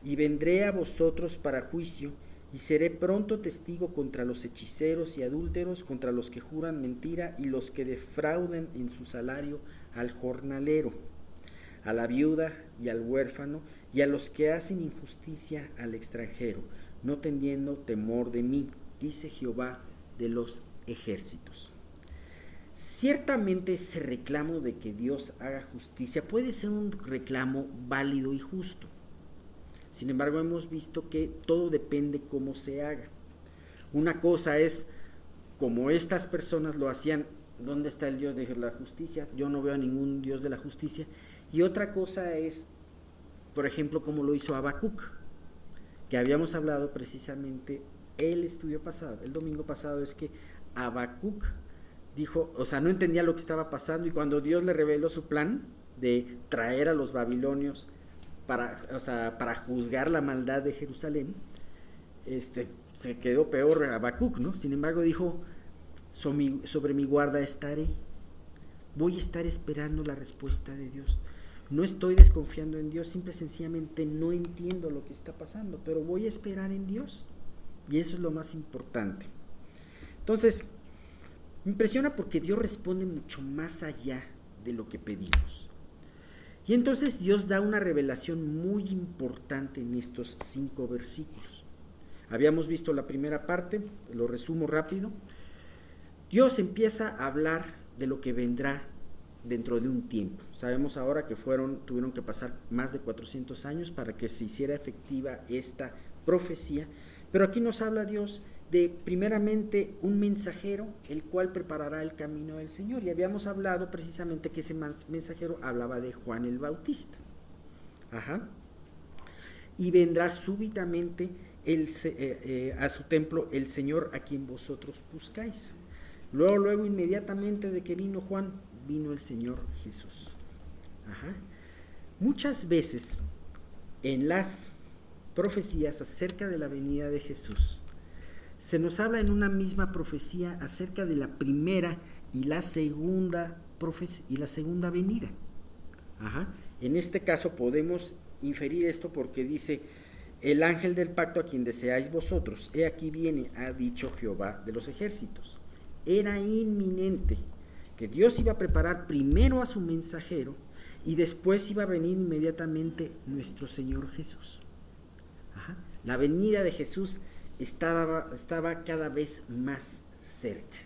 Speaker 2: Y vendré a vosotros para juicio, y seré pronto testigo contra los hechiceros y adúlteros, contra los que juran mentira y los que defrauden en su salario al jornalero, a la viuda y al huérfano, y a los que hacen injusticia al extranjero, no teniendo temor de mí, dice Jehová de los ejércitos. Ciertamente ese reclamo de que Dios haga justicia puede ser un reclamo válido y justo. Sin embargo, hemos visto que todo depende cómo se haga. Una cosa es, como estas personas lo hacían, ¿dónde está el Dios de la justicia? Yo no veo a ningún Dios de la justicia. Y otra cosa es, por ejemplo, como lo hizo Habacuc, que habíamos hablado precisamente el estudio pasado, el domingo pasado, es que Habacuc dijo, o sea, no entendía lo que estaba pasando, y cuando Dios le reveló su plan de traer a los babilonios para juzgar la maldad de Jerusalén, se quedó peor Habacuc, ¿no? Sin embargo dijo, sobre mi guarda estaré, voy a estar esperando la respuesta de Dios. No estoy desconfiando en Dios, simple y sencillamente no entiendo lo que está pasando, pero voy a esperar en Dios, y eso es lo más importante. Entonces, me impresiona porque Dios responde mucho más allá de lo que pedimos. Y entonces Dios da una revelación muy importante en estos 5 versículos. Habíamos visto la primera parte, lo resumo rápido. Dios empieza a hablar de lo que vendrá dentro de un tiempo. Sabemos ahora que tuvieron que pasar más de 400 años para que se hiciera efectiva esta profecía, pero aquí nos habla Dios de primeramente un mensajero, el cual preparará el camino del Señor, y habíamos hablado precisamente que ese mensajero hablaba de Juan el Bautista. Y vendrá súbitamente a su templo el Señor a quien vosotros buscáis. Luego, inmediatamente de que vino Juan, vino el Señor Jesús. Ajá. Muchas veces en las profecías acerca de la venida de Jesús, se nos habla en una misma profecía acerca de la primera y la segunda venida. Ajá. En este caso podemos inferir esto porque dice: el ángel del pacto a quien deseáis vosotros, he aquí viene, ha dicho Jehová de los ejércitos. Era inminente que Dios iba a preparar primero a su mensajero y después iba a venir inmediatamente nuestro Señor Jesús. Ajá. La venida de Jesús estaba cada vez más cerca.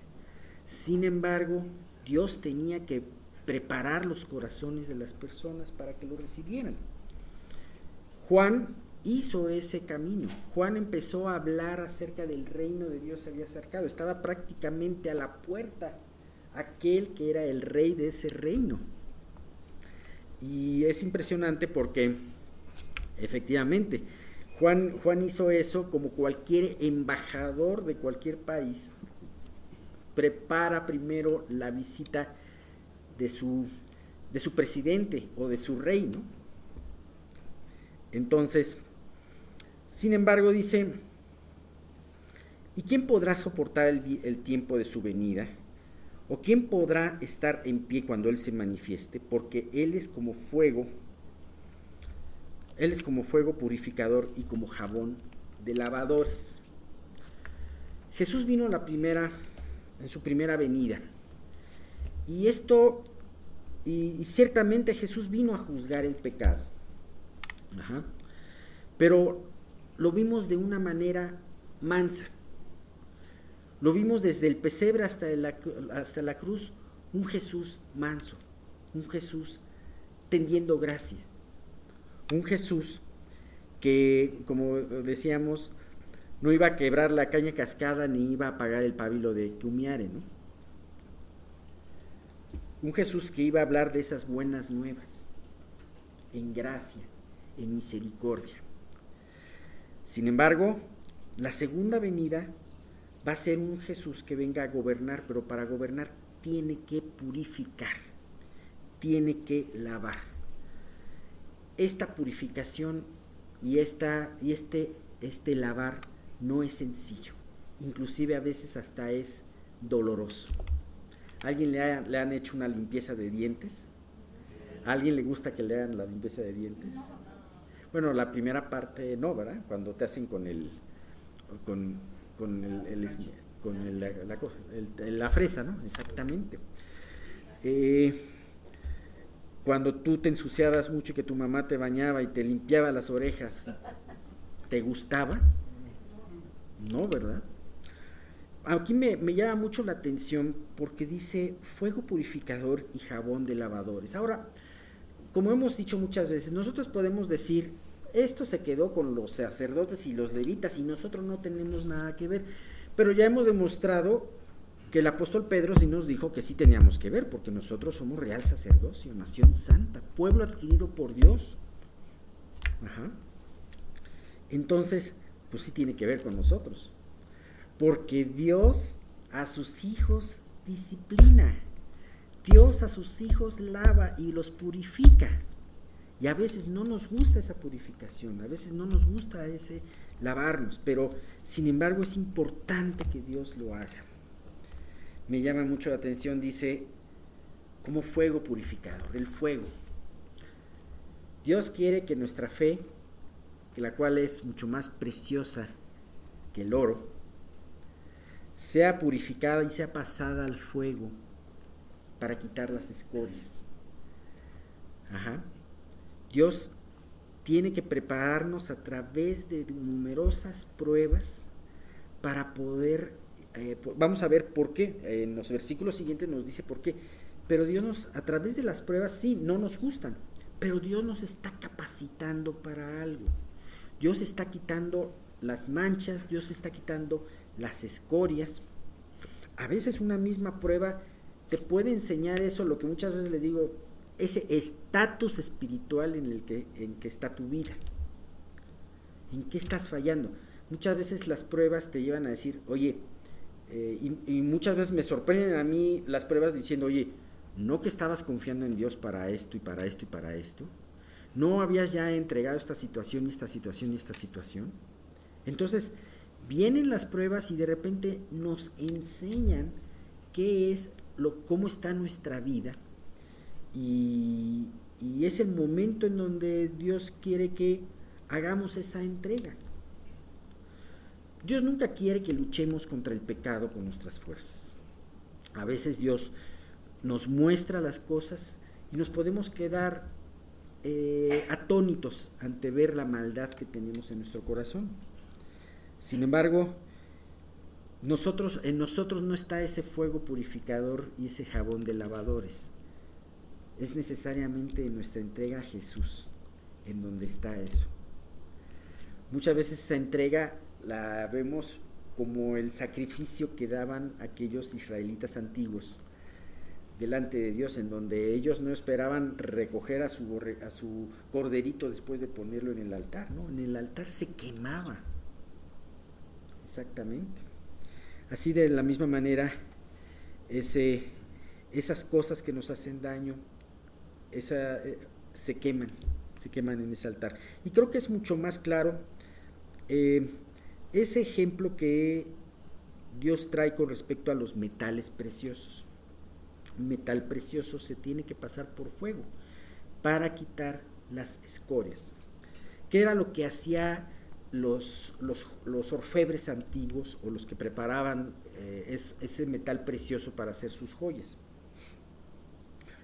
Speaker 2: Sin embargo, Dios tenía que preparar los corazones de las personas para que lo recibieran. Juan hizo ese camino. Juan empezó a hablar acerca del reino de Dios, se había acercado. Estaba prácticamente a la puerta aquel que era el rey de ese reino. Y es impresionante porque efectivamente Juan hizo eso como cualquier embajador de cualquier país. Prepara primero la visita de su presidente o de su rey, ¿no? Entonces, sin embargo, dice: ¿y quién podrá soportar el tiempo de su venida? ¿O quién podrá estar en pie cuando Él se manifieste? Porque Él es como fuego purificador y como jabón de lavadores. Jesús vino en su primera venida. Y ciertamente Jesús vino a juzgar el pecado. Ajá. Pero lo vimos de una manera mansa. Lo vimos desde el pesebre hasta la cruz, un Jesús manso, un Jesús tendiendo gracia, un Jesús que, como decíamos, no iba a quebrar la caña cascada ni iba a apagar el pábilo de que humeare, ¿no? Un Jesús que iba a hablar de esas buenas nuevas, en gracia, en misericordia. Sin embargo, la segunda venida va a ser un Jesús que venga a gobernar, pero para gobernar tiene que purificar, tiene que lavar. Esta purificación y este lavar no es sencillo, inclusive a veces hasta es doloroso. ¿A alguien le han hecho una limpieza de dientes? ¿A alguien le gusta que le hagan la limpieza de dientes? Bueno, la primera parte no, ¿verdad? Cuando te hacen la fresa, ¿no? Exactamente. Cuando tú te ensuciabas mucho y que tu mamá te bañaba y te limpiaba las orejas, ¿te gustaba? No, ¿verdad? Aquí me llama mucho la atención porque dice fuego purificador y jabón de lavadores. Ahora, como hemos dicho muchas veces, nosotros podemos decir: esto se quedó con los sacerdotes y los levitas y nosotros no tenemos nada que ver. Pero ya hemos demostrado que el apóstol Pedro sí nos dijo que sí teníamos que ver, porque nosotros somos real sacerdocio, nación santa, pueblo adquirido por Dios. Ajá. Entonces, pues sí tiene que ver con nosotros, porque Dios a sus hijos disciplina, Dios a sus hijos lava y los purifica. Y a veces no nos gusta esa purificación, a veces no nos gusta ese lavarnos, pero sin embargo es importante que Dios lo haga. Me llama mucho la atención, dice, como fuego purificador, el fuego. Dios quiere que nuestra fe, que la cual es mucho más preciosa que el oro, sea purificada y sea pasada al fuego para quitar las escorias. Ajá. Dios tiene que prepararnos a través de numerosas pruebas para poder, vamos a ver por qué, en los versículos siguientes nos dice por qué, pero Dios a través de las pruebas sí, no nos gustan, pero Dios nos está capacitando para algo. Dios está quitando las manchas, Dios está quitando las escorias. A veces una misma prueba te puede enseñar eso, lo que muchas veces le digo, ese estatus espiritual en que está tu vida. ¿En qué estás fallando? Muchas veces las pruebas te llevan a decir, oye, y muchas veces me sorprenden a mí las pruebas diciendo, oye, ¿no que estabas confiando en Dios para esto y para esto y para esto? ¿No habías ya entregado esta situación y esta situación y esta situación? Entonces, vienen las pruebas y de repente nos enseñan qué es cómo está nuestra vida, y es el momento en donde Dios quiere que hagamos esa entrega. Dios nunca quiere que luchemos contra el pecado con nuestras fuerzas. A veces Dios nos muestra las cosas y nos podemos quedar atónitos ante ver la maldad que tenemos en nuestro corazón. Sin embargo, en nosotros no está ese fuego purificador y ese jabón de lavadores. Es necesariamente en nuestra entrega a Jesús en donde está eso. Muchas veces esa entrega la vemos como el sacrificio que daban aquellos israelitas antiguos delante de Dios, en donde ellos no esperaban recoger a su corderito después de ponerlo en el altar, ¿no? En el altar se quemaba. Exactamente. Así, de la misma manera, esas cosas que nos hacen daño, se queman en ese altar. Y creo que es mucho más claro ese ejemplo que Dios trae con respecto a los metales preciosos. Un metal precioso se tiene que pasar por fuego para quitar las escorias. ¿Qué era lo que hacía los orfebres antiguos, o los que preparaban ese metal precioso para hacer sus joyas?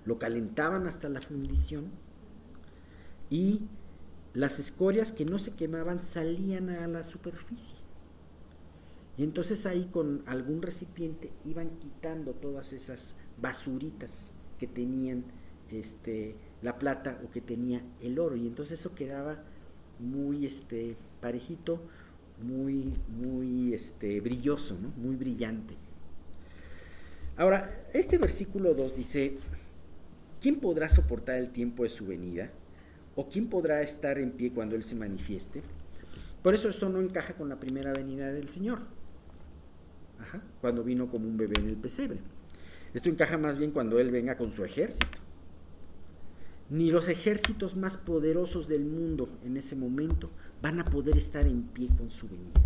Speaker 2: Lo calentaban hasta la fundición y las escorias que no se quemaban salían a la superficie. Y entonces ahí, con algún recipiente, iban quitando todas esas basuritas que tenían la plata o que tenía el oro, y entonces eso quedaba muy parejito, muy brilloso, ¿no? Muy brillante. Ahora, este versículo 2 dice: ¿quién podrá soportar el tiempo de su venida? ¿O quién podrá estar en pie cuando Él se manifieste? Por eso esto no encaja con la primera venida del Señor, cuando vino como un bebé en el pesebre. Esto encaja más bien cuando Él venga con su ejército. Ni los ejércitos más poderosos del mundo en ese momento van a poder estar en pie con su venida.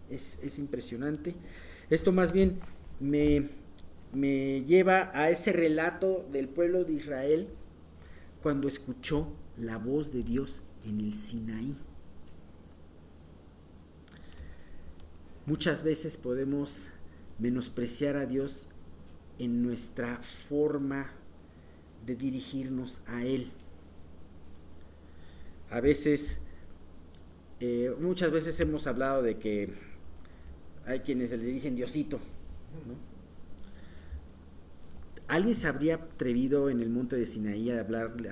Speaker 2: Es impresionante. Esto más bien me lleva a ese relato del pueblo de Israel cuando escuchó la voz de Dios en el Sinaí. Muchas veces podemos menospreciar a Dios en nuestra forma de dirigirnos a Él. A veces, muchas veces hemos hablado de que hay quienes le dicen Diosito, ¿no? ¿Alguien se habría atrevido en el monte de Sinaí a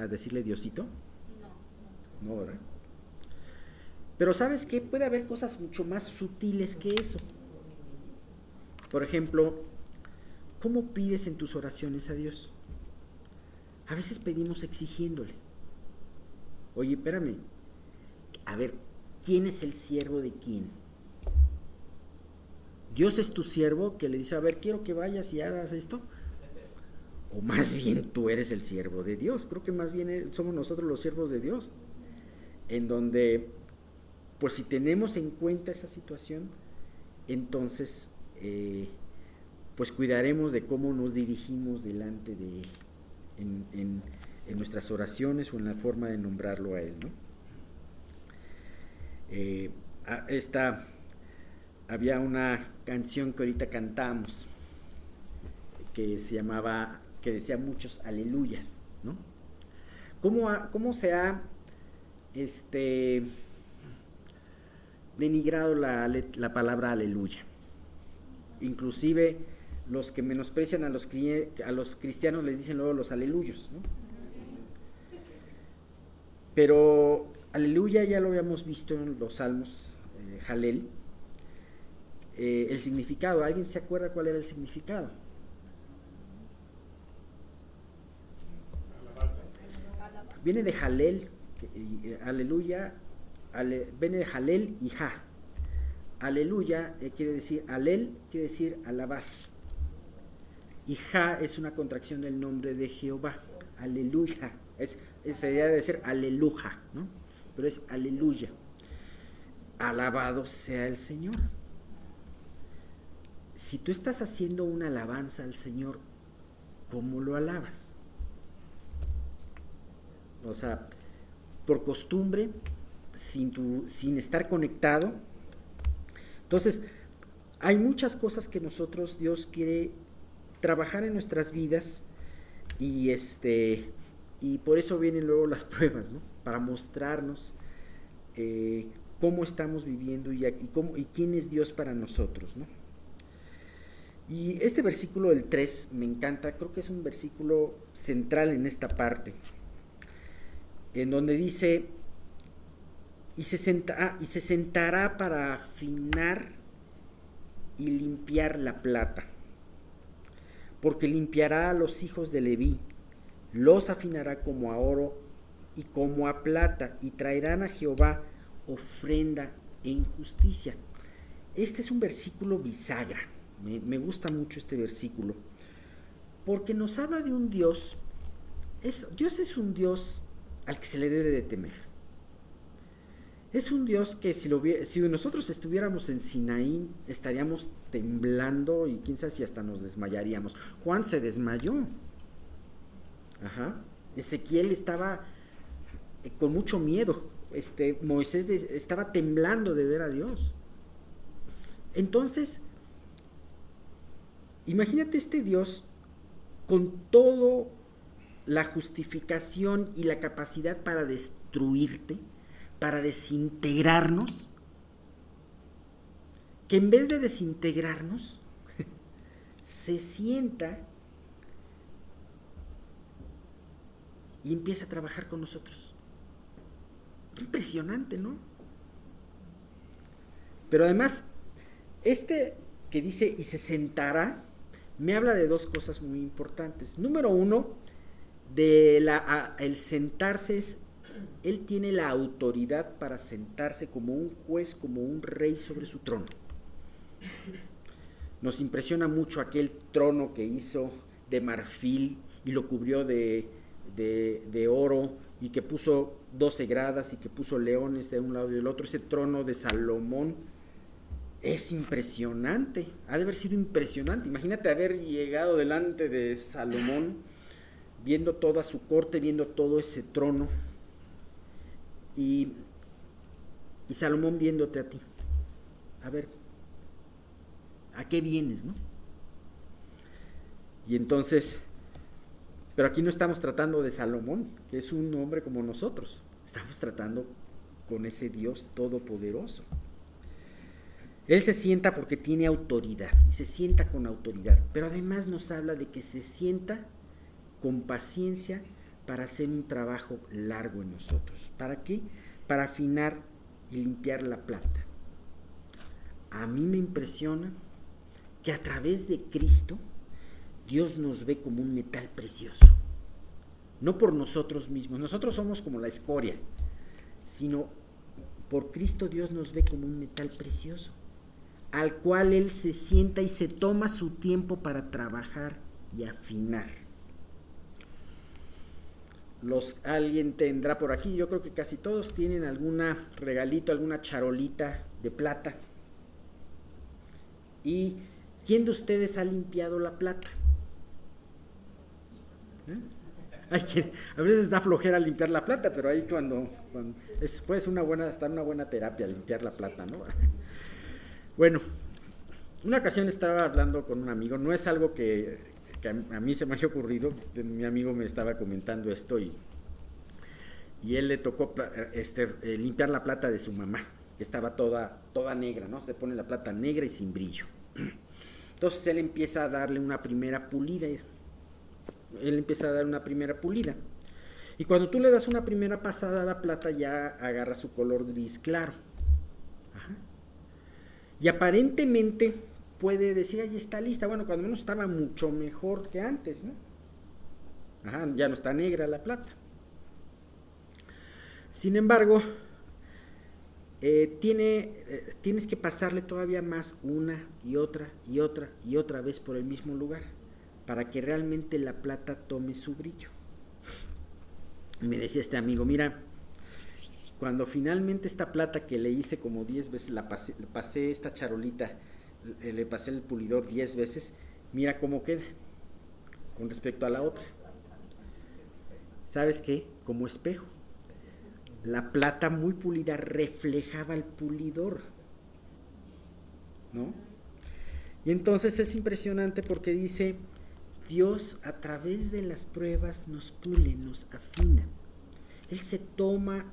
Speaker 2: decirle Diosito? No, ¿verdad? Pero ¿sabes qué? Puede haber cosas mucho más sutiles que eso. Por ejemplo, ¿cómo pides en tus oraciones a Dios? A veces pedimos exigiéndole. Oye, espérame. A ver, ¿quién es el siervo de quién? ¿Dios es tu siervo que le dice, a ver, quiero que vayas y hagas esto? O más bien tú eres el siervo de Dios. Creo que más bien somos nosotros los siervos de Dios, en donde, pues si tenemos en cuenta esa situación, entonces pues cuidaremos de cómo nos dirigimos delante de Él en nuestras oraciones o en la forma de nombrarlo a Él, ¿no? Había una canción que ahorita cantamos que decía muchos aleluyas, ¿no? ¿Cómo se ha denigrado la palabra aleluya? Inclusive los que menosprecian a los cristianos les dicen luego los aleluyos, ¿no? Pero aleluya ya lo habíamos visto en los salmos, Jalel. El significado, ¿alguien se acuerda cuál era el significado? Viene de Jalel, aleluya, viene de Jalel y Ja. aleluya quiere decir, alel quiere decir alabar. Y ja es una contracción del nombre de Jehová, aleluya. Sería de decir aleluja, ¿no? Pero es aleluya. Alabado sea el Señor. Si tú estás haciendo una alabanza al Señor, ¿cómo lo alabas? O sea, por costumbre, sin estar conectado. Entonces, hay muchas cosas que Dios quiere trabajar en nuestras vidas y por eso vienen luego las pruebas, ¿no? Para mostrarnos cómo estamos viviendo y quién es Dios para nosotros, ¿no? Y este versículo del 3 me encanta, creo que es un versículo central en esta parte, en donde dice, y se sentará para afinar y limpiar la plata, porque limpiará a los hijos de Leví, los afinará como a oro y como a plata, y traerán a Jehová ofrenda en justicia. Este es un versículo bisagra. Me gusta mucho este versículo, porque nos habla de un Dios. Dios es un Dios al que se le debe de temer. Es un Dios que si nosotros estuviéramos en Sinaí, estaríamos temblando y quién sabe si hasta nos desmayaríamos. Juan se desmayó. Ezequiel estaba con mucho miedo. Moisés estaba temblando de ver a Dios. Entonces, imagínate este Dios con toda la justificación y la capacidad para destruirte, para desintegrarnos, que en vez de desintegrarnos, se sienta y empieza a trabajar con nosotros. Qué impresionante, ¿no? Pero además, que dice y se sentará, me habla de dos cosas muy importantes. Número uno, el sentarse él tiene la autoridad para sentarse como un juez, como un rey sobre su trono. Nos impresiona mucho aquel trono que hizo de marfil y lo cubrió de oro y que puso 12 gradas y que puso leones de un lado y del otro. Ese trono de Salomón es impresionante, ha de haber sido impresionante. Imagínate haber llegado delante de Salomón, viendo toda su corte, viendo todo ese trono, y Salomón viéndote a ti. A ver, ¿a qué vienes, no? Y entonces, pero aquí no estamos tratando de Salomón, que es un hombre como nosotros. Estamos tratando con ese Dios todopoderoso. Él se sienta porque tiene autoridad, y se sienta con autoridad, pero además nos habla de que se sienta con paciencia para hacer un trabajo largo en nosotros. ¿Para qué? Para afinar y limpiar la plata. A mí me impresiona que a través de Cristo, Dios nos ve como un metal precioso. No por nosotros mismos, nosotros somos como la escoria, sino por Cristo Dios nos ve como un metal precioso, al cual Él se sienta y se toma su tiempo para trabajar y afinar. Alguien tendrá por aquí, yo creo que casi todos tienen algún regalito, alguna charolita de plata. ¿Y quién de ustedes ha limpiado la plata? A veces da flojera limpiar la plata, pero ahí cuando puede ser una buena terapia limpiar la plata, ¿no? Bueno, una ocasión estaba hablando con un amigo, no es algo que a mí se me haya ocurrido, mi amigo me estaba comentando esto y él le tocó limpiar la plata de su mamá, que estaba toda negra, ¿no? Se pone la plata negra y sin brillo. Entonces él empieza a darle una primera pulida. Y cuando tú le das una primera pasada a la plata, ya agarra su color gris claro. Y aparentemente puede decir, ahí está lista. Bueno, cuando menos estaba mucho mejor que antes, ¿no? Ya no está negra la plata. Sin embargo, tienes que pasarle todavía más una y otra y otra y otra vez por el mismo lugar para que realmente la plata tome su brillo. Me decía este amigo, mira, cuando finalmente esta plata que le hice como 10 veces, le pasé esta charolita, le pasé el pulidor 10 veces, mira cómo queda con respecto a la otra. ¿Sabes qué? Como espejo. La plata muy pulida reflejaba el pulidor, ¿no? Y entonces es impresionante porque dice, Dios a través de las pruebas nos pule, nos afina. Él se toma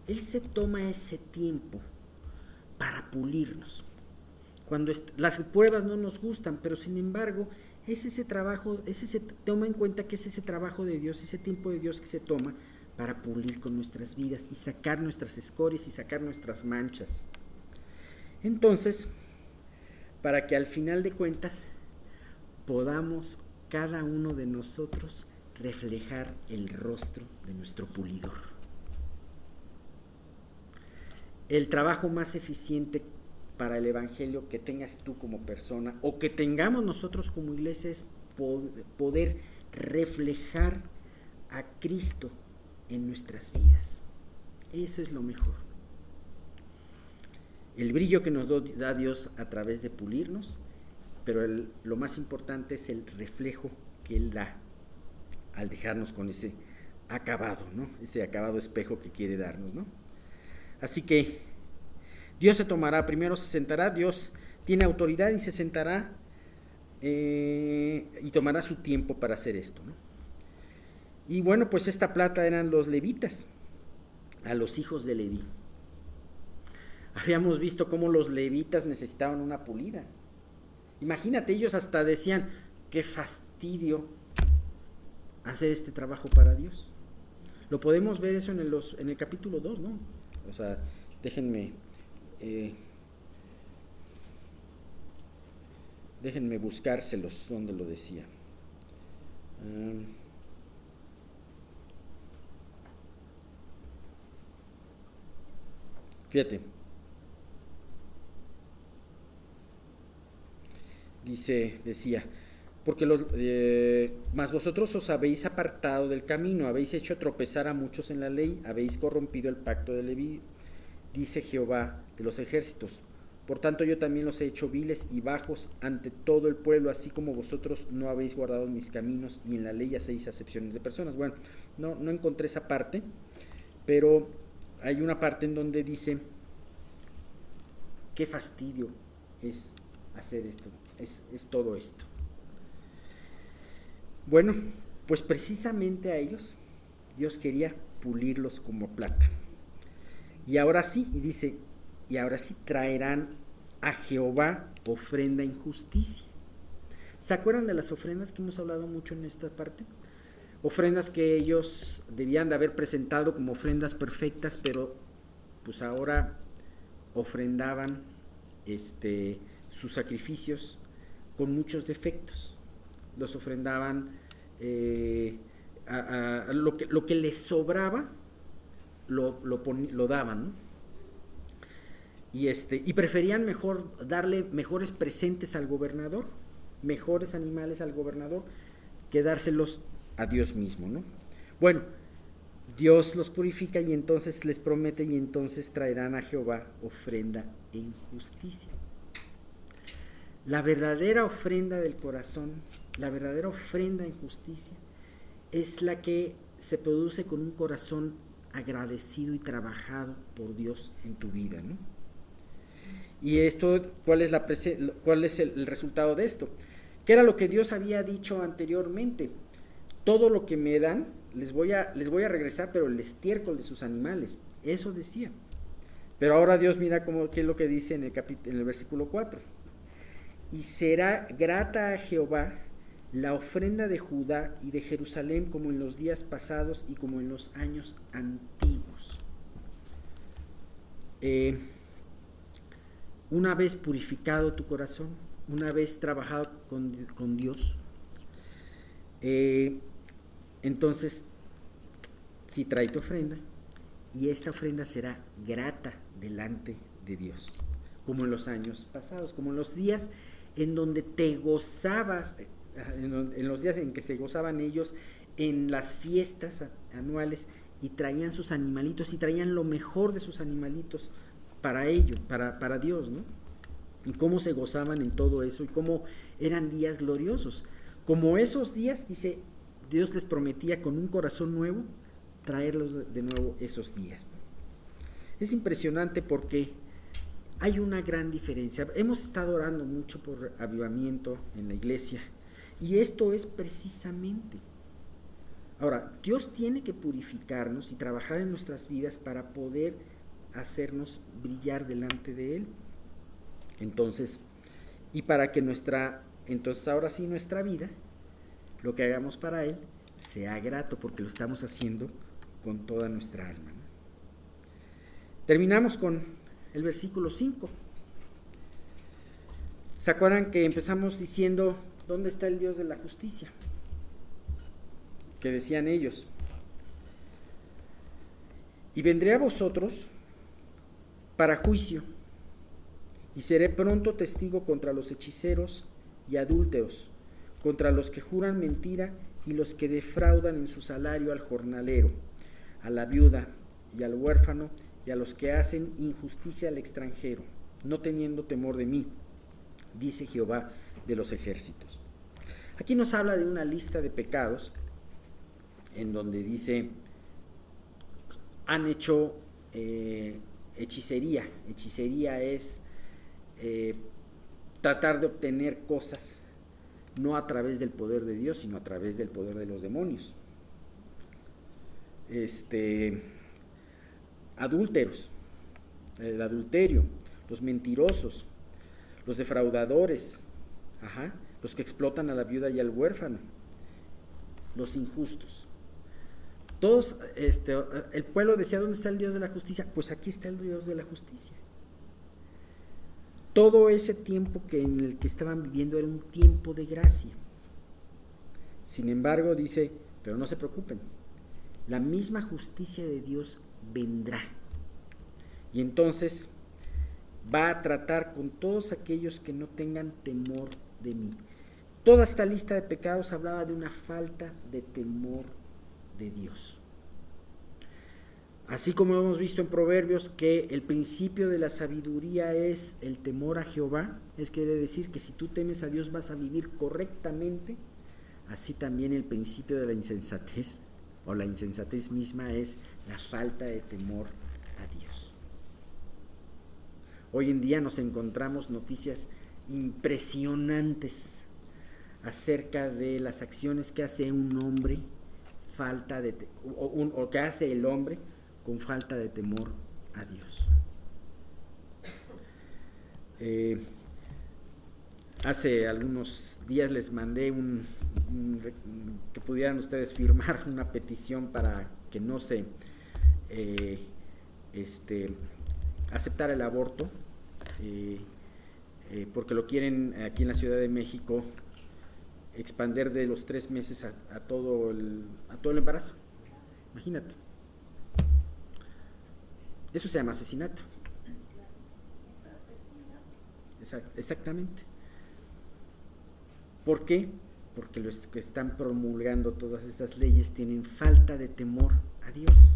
Speaker 2: ese tiempo para pulirnos. Cuando las pruebas no nos gustan, pero sin embargo, es ese trabajo, toma en cuenta que es ese trabajo de Dios, ese tiempo de Dios que se toma para pulir con nuestras vidas y sacar nuestras escorias y sacar nuestras manchas. Entonces, para que al final de cuentas podamos cada uno de nosotros reflejar el rostro de nuestro pulidor. El trabajo más eficiente para el evangelio que tengas tú como persona o que tengamos nosotros como iglesia es poder reflejar a Cristo en nuestras vidas. Eso es lo mejor. El brillo que nos da Dios a través de pulirnos, pero lo más importante es el reflejo que Él da al dejarnos con ese acabado, ¿no? Ese acabado espejo que quiere darnos, ¿no? Así que Dios se tomará, primero se sentará, Dios tiene autoridad y se sentará y tomará su tiempo para hacer esto, ¿no? Y bueno, pues esta plata eran los levitas, a los hijos de Leví. Habíamos visto cómo los levitas necesitaban una pulida. Imagínate, ellos hasta decían, qué fastidio hacer este trabajo para Dios. Lo podemos ver eso en el capítulo 2, ¿no? O sea, déjenme buscárselos donde lo decía. Fíjate. Decía, porque mas vosotros os habéis apartado del camino, habéis hecho tropezar a muchos en la ley, habéis corrompido el pacto de Leví, dice Jehová de los ejércitos. Por tanto yo también los he hecho viles y bajos ante todo el pueblo, así como vosotros no habéis guardado mis caminos y en la ley hacéis acepciones de personas. Bueno, no encontré esa parte, pero hay una parte en donde dice, qué fastidio es hacer esto, es todo esto. Bueno, pues precisamente a ellos Dios quería pulirlos como plata. Y ahora sí, y dice, y ahora sí traerán a Jehová ofrenda en justicia. ¿Se acuerdan de las ofrendas que hemos hablado mucho en esta parte? Ofrendas que ellos debían de haber presentado como ofrendas perfectas, pero pues ahora ofrendaban sus sacrificios con muchos defectos. Los ofrendaban lo que les sobraba lo daban, ¿no? Y preferían darle mejores presentes al gobernador, mejores animales al gobernador, que dárselos a Dios mismo, ¿no? Bueno, Dios los purifica y entonces les promete y entonces traerán a Jehová ofrenda en justicia. La verdadera ofrenda del corazón, la verdadera ofrenda en justicia, es la que se produce con un corazón agradecido y trabajado por Dios en tu vida, ¿no? Y esto, ¿cuál es el resultado de esto? ¿Qué era lo que Dios había dicho anteriormente? Todo lo que me dan, les voy a regresar, pero el estiércol de sus animales. Eso decía. Pero ahora Dios mira qué es lo que dice en el versículo 4. Y será grata a Jehová la ofrenda de Judá y de Jerusalén como en los días pasados y como en los años antiguos. Una vez purificado tu corazón, una vez trabajado con Dios, entonces, si trae tu ofrenda y esta ofrenda será grata delante de Dios, como en los años pasados, como en los días en donde te gozabas, en los días en que se gozaban ellos en las fiestas anuales y traían sus animalitos y traían lo mejor de sus animalitos para ellos, para Dios, ¿no? Y cómo se gozaban en todo eso y cómo eran días gloriosos. Como esos días, dice, Dios les prometía con un corazón nuevo traerlos de nuevo esos días, ¿no? Es impresionante porque hay una gran diferencia. Hemos estado orando mucho por avivamiento en la iglesia y esto es precisamente. Ahora, Dios tiene que purificarnos y trabajar en nuestras vidas para poder hacernos brillar delante de Él. Entonces, y para que entonces ahora sí nuestra vida, lo que hagamos para Él, sea grato, porque lo estamos haciendo con toda nuestra alma, ¿no? Terminamos con el versículo 5. ¿Se acuerdan que empezamos diciendo, ¿dónde está el Dios de la justicia? Que decían ellos. Y vendré a vosotros para juicio, y seré pronto testigo contra los hechiceros y adúlteros, contra los que juran mentira y los que defraudan en su salario al jornalero, a la viuda y al huérfano, y a los que hacen injusticia al extranjero, no teniendo temor de mí, dice Jehová de los ejércitos. Aquí nos habla de una lista de pecados en donde dice, han hecho hechicería. Hechicería es tratar de obtener cosas no a través del poder de Dios, sino a través del poder de los demonios. Adúlteros, el adulterio, los mentirosos, los defraudadores, los que explotan a la viuda y al huérfano, los injustos. Todos, el pueblo decía, ¿dónde está el Dios de la justicia? Pues aquí está el Dios de la justicia. Todo ese tiempo en el que estaban viviendo era un tiempo de gracia. Sin embargo, dice, pero no se preocupen, la misma justicia de Dios vendrá. Y entonces va a tratar con todos aquellos que no tengan temor de mí. Toda esta lista de pecados hablaba de una falta de temor de Dios. Así como hemos visto en Proverbios que el principio de la sabiduría es el temor a Jehová, quiere decir que si tú temes a Dios vas a vivir correctamente. Así también el principio de la insensatez o la insensatez misma es la falta de temor a Dios. Hoy en día nos encontramos noticias impresionantes acerca de las acciones que hace un hombre o que hace el hombre con falta de temor a Dios. Hace algunos días les mandé que pudieran ustedes firmar una petición para que no se aceptara el aborto, porque lo quieren aquí en la Ciudad de México expander de los 3 meses a todo el embarazo. Imagínate. Eso se llama asesinato. Exactamente. ¿Por qué? Porque los que están promulgando todas esas leyes tienen falta de temor a Dios.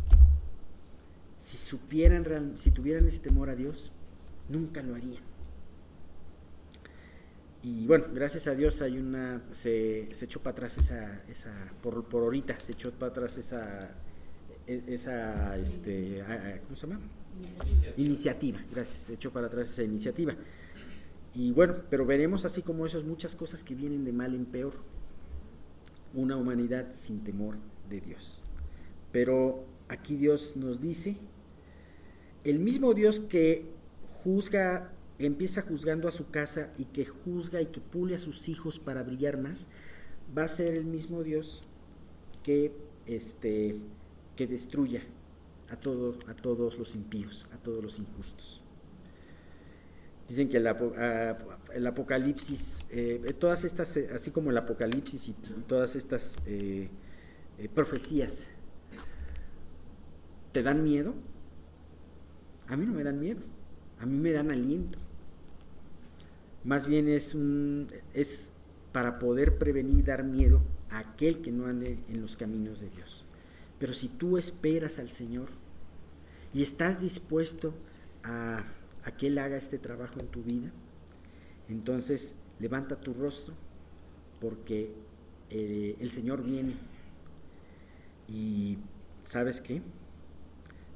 Speaker 2: Si tuvieran ese temor a Dios, nunca lo harían. Y bueno, gracias a Dios se echó para atrás por ahorita, se echó para atrás ¿cómo se llama? Iniciativa. Gracias, se echó para atrás esa iniciativa. Y bueno, pero veremos así como eso, muchas cosas que vienen de mal en peor. Una humanidad sin temor de Dios. Pero aquí Dios nos dice, el mismo Dios que empieza juzgando a su casa y que juzga y que pule a sus hijos para brillar más, va a ser el mismo Dios que destruya a todos los impíos, a todos los injustos. Dicen que el Apocalipsis, todas estas, así como el Apocalipsis y todas estas profecías, ¿Te dan miedo? A mí no me dan miedo, a mí me dan aliento. Más bien es para poder prevenir y dar miedo a aquel que no ande en los caminos de Dios. Pero si tú esperas al Señor y estás dispuesto a que Él haga este trabajo en tu vida, entonces levanta tu rostro, porque el Señor viene. Y ¿sabes qué?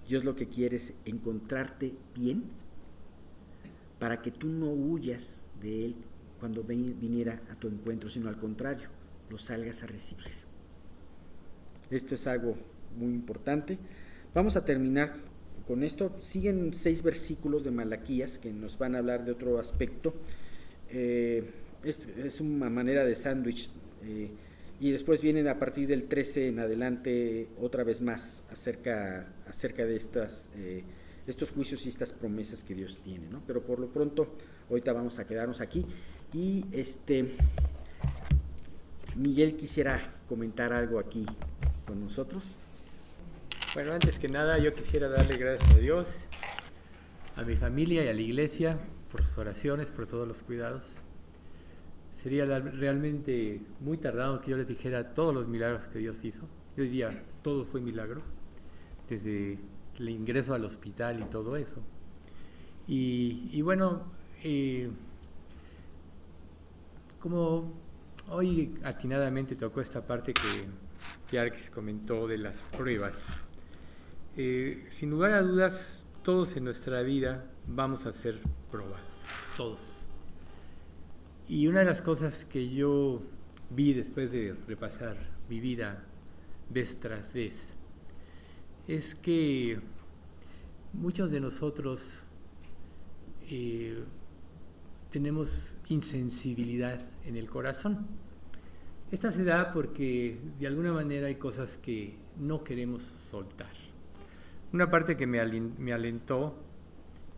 Speaker 2: Dios lo que quiere es encontrarte bien, para que tú no huyas de Él cuando viniera a tu encuentro, sino al contrario, lo salgas a recibir. Esto es algo muy importante. Vamos a terminar con esto. Siguen 6 versículos de Malaquías que nos van a hablar de otro aspecto. Es una manera de sándwich, y después vienen a partir del 13 en adelante otra vez más acerca de estos juicios y estas promesas que Dios tiene, ¿no? Pero por lo pronto ahorita vamos a quedarnos aquí y Miguel quisiera comentar algo aquí con nosotros.
Speaker 3: Bueno, antes que nada yo quisiera darle gracias a Dios, a mi familia y a la iglesia por sus oraciones, por todos los cuidados. Sería realmente muy tardado que yo les dijera todos los milagros que Dios hizo. Yo diría, todo fue milagro, desde el ingreso al hospital y todo eso. Y bueno, como hoy atinadamente tocó esta parte que Arquis comentó de las pruebas, sin lugar a dudas, todos en nuestra vida vamos a ser probados, todos. Y una de las cosas que yo vi después de repasar mi vida vez tras vez es que muchos de nosotros tenemos insensibilidad en el corazón. Esta se da porque de alguna manera hay cosas que no queremos soltar. Una parte que me alentó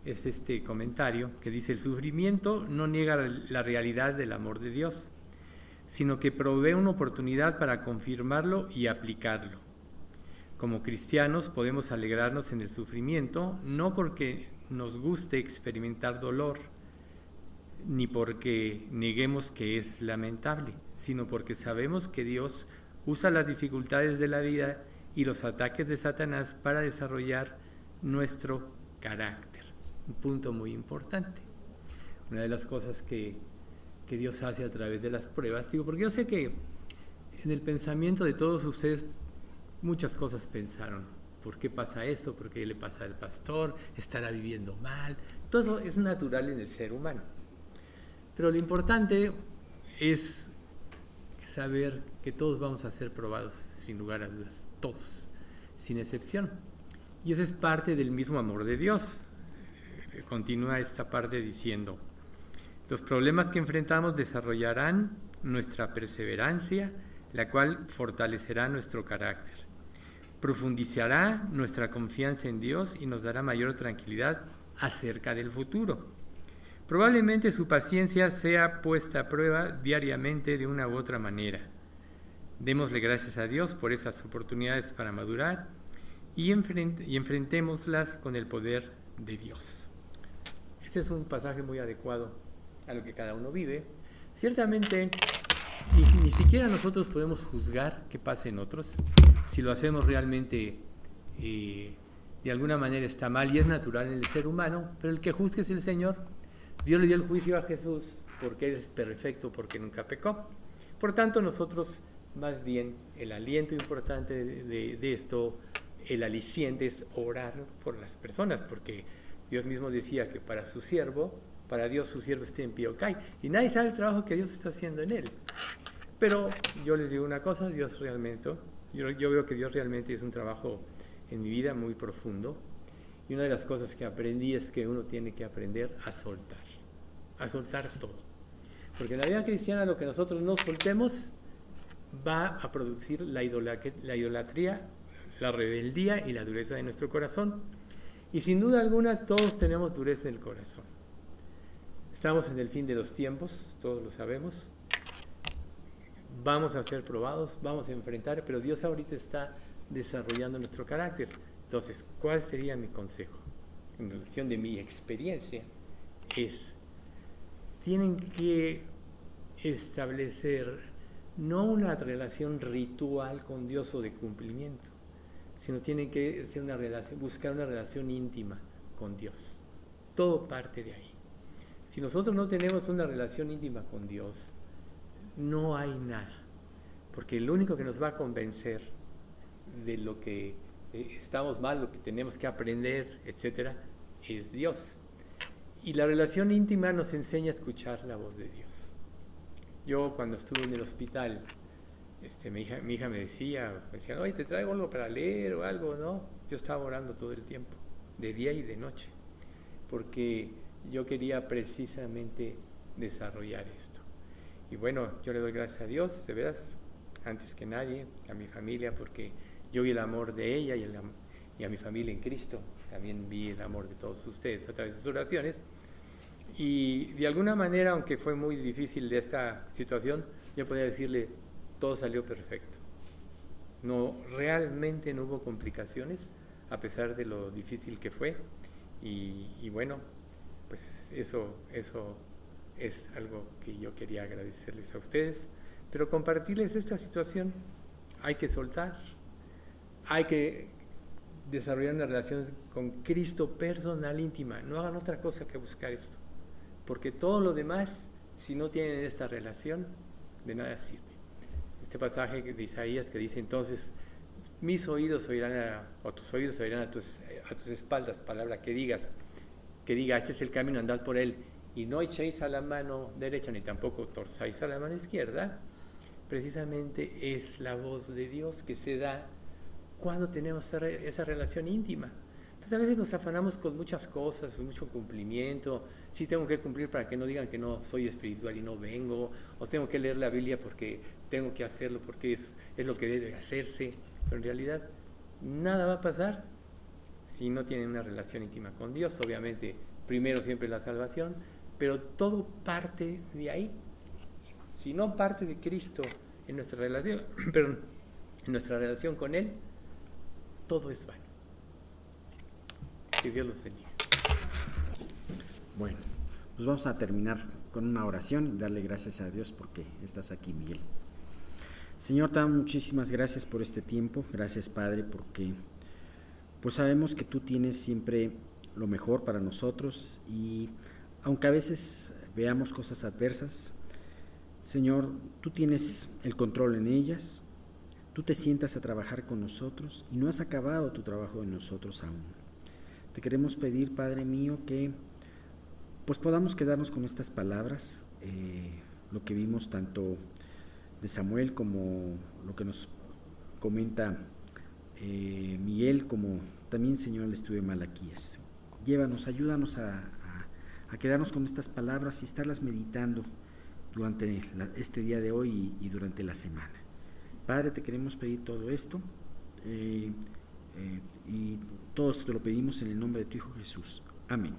Speaker 3: es este comentario que dice: el sufrimiento no niega la realidad del amor de Dios, sino que provee una oportunidad para confirmarlo y aplicarlo. Como cristianos podemos alegrarnos en el sufrimiento, no porque nos guste experimentar dolor, ni porque neguemos que es lamentable, sino porque sabemos que Dios usa las dificultades de la vida y los ataques de Satanás para desarrollar nuestro carácter. Un punto muy importante. Una de las cosas que Dios hace a través de las pruebas, porque yo sé que en el pensamiento de todos ustedes muchas cosas pensaron. ¿Por qué pasa esto? ¿Por qué le pasa al pastor? ¿Estará viviendo mal? Todo eso es natural en el ser humano. Pero lo importante es saber que todos vamos a ser probados, sin lugar a dudas, todos, sin excepción. Y eso es parte del mismo amor de Dios. Continúa esta parte diciendo: los problemas que enfrentamos desarrollarán nuestra perseverancia, la cual fortalecerá nuestro carácter, profundizará nuestra confianza en Dios y nos dará mayor tranquilidad acerca del futuro. Probablemente su paciencia sea puesta a prueba diariamente de una u otra manera. Démosle gracias a Dios por esas oportunidades para madurar y enfrentémoslas con el poder de Dios. Este es un pasaje muy adecuado a lo que cada uno vive. Ciertamente, ni siquiera nosotros podemos juzgar qué pasa en otros. Si lo hacemos realmente, de alguna manera está mal y es natural en el ser humano, pero el que juzgue es el Señor. Dios le dio el juicio a Jesús porque Él es perfecto, porque nunca pecó. Por tanto, nosotros, más bien, el aliento importante de esto, el aliciente es orar por las personas, porque Dios mismo decía que para Dios su siervo esté en pie o cae, y nadie sabe el trabajo que Dios está haciendo en él. Pero yo les digo una cosa, yo veo que Dios realmente es un trabajo en mi vida muy profundo, y una de las cosas que aprendí es que uno tiene que aprender a soltar todo. Porque en la vida cristiana lo que nosotros no soltemos va a producir la idolatría, la rebeldía y la dureza de nuestro corazón. Y sin duda alguna todos tenemos dureza en el corazón. Estamos en el fin de los tiempos, todos lo sabemos. Vamos a ser probados, vamos a enfrentar, pero Dios ahorita está desarrollando nuestro carácter. Entonces, ¿cuál sería mi consejo? En relación de mi experiencia, tienen que establecer no una relación ritual con Dios o de cumplimiento, sino tienen que hacer buscar una relación íntima con Dios. Todo parte de ahí. Si nosotros no tenemos una relación íntima con Dios, no hay nada, porque el único que nos va a convencer de lo que estamos mal, lo que tenemos que aprender, etcétera, es Dios. Y la relación íntima nos enseña a escuchar la voz de Dios. Yo cuando estuve en el hospital, mi hija me decía, oye, ¿te traigo algo para leer o algo? No, yo estaba orando todo el tiempo, de día y de noche, porque yo quería precisamente desarrollar esto. Y bueno, yo le doy gracias a Dios, de veras, antes que nadie, a mi familia, porque yo vi el amor de ella y a mi familia en Cristo. También vi el amor de todos ustedes a través de sus oraciones. Y de alguna manera, aunque fue muy difícil de esta situación, yo podría decirle, todo salió perfecto. Realmente no hubo complicaciones, a pesar de lo difícil que fue. Y bueno, pues eso es algo que yo quería agradecerles a ustedes. Pero compartirles esta situación, hay que soltar, hay que desarrollar una relación con Cristo personal, íntima. No hagan otra cosa que buscar esto. Porque todo lo demás, si no tienen esta relación, de nada sirve. Este pasaje de Isaías que dice, entonces, mis oídos oirán, o tus oídos oirán a tus espaldas, palabra que diga, este es el camino, andad por él, y no echéis a la mano derecha, ni tampoco torzáis a la mano izquierda. Precisamente es la voz de Dios que se da cuando tenemos esa relación íntima. Entonces a veces nos afanamos con muchas cosas, mucho cumplimiento. Sí tengo que cumplir para que no digan que no soy espiritual y no vengo, o tengo que leer la Biblia porque tengo que hacerlo, porque es lo que debe hacerse. Pero en realidad nada va a pasar si no tienen una relación íntima con Dios. Obviamente, primero siempre la salvación, pero todo parte de ahí. Si no parte de Cristo en nuestra relación, en nuestra relación con Él, todo es vano. Que Dios los bendiga.
Speaker 2: Bueno, pues vamos a terminar con una oración y darle gracias a Dios porque estás aquí, Miguel. Señor, te damos muchísimas gracias por este tiempo. Gracias, Padre, porque pues sabemos que tú tienes siempre lo mejor para nosotros y aunque a veces veamos cosas adversas, Señor, tú tienes el control en ellas. Tú te sientas a trabajar con nosotros y no has acabado tu trabajo en nosotros aún. Te queremos pedir, Padre mío, que pues podamos quedarnos con estas palabras, lo que vimos tanto de Samuel como lo que nos comenta Miguel, como también, Señor, el estudio de Malaquías. Llévanos, ayúdanos a quedarnos con estas palabras y estarlas meditando durante este día de hoy y durante la semana. Padre, te queremos pedir todo esto y todo esto te lo pedimos en el nombre de tu Hijo Jesús. Amén.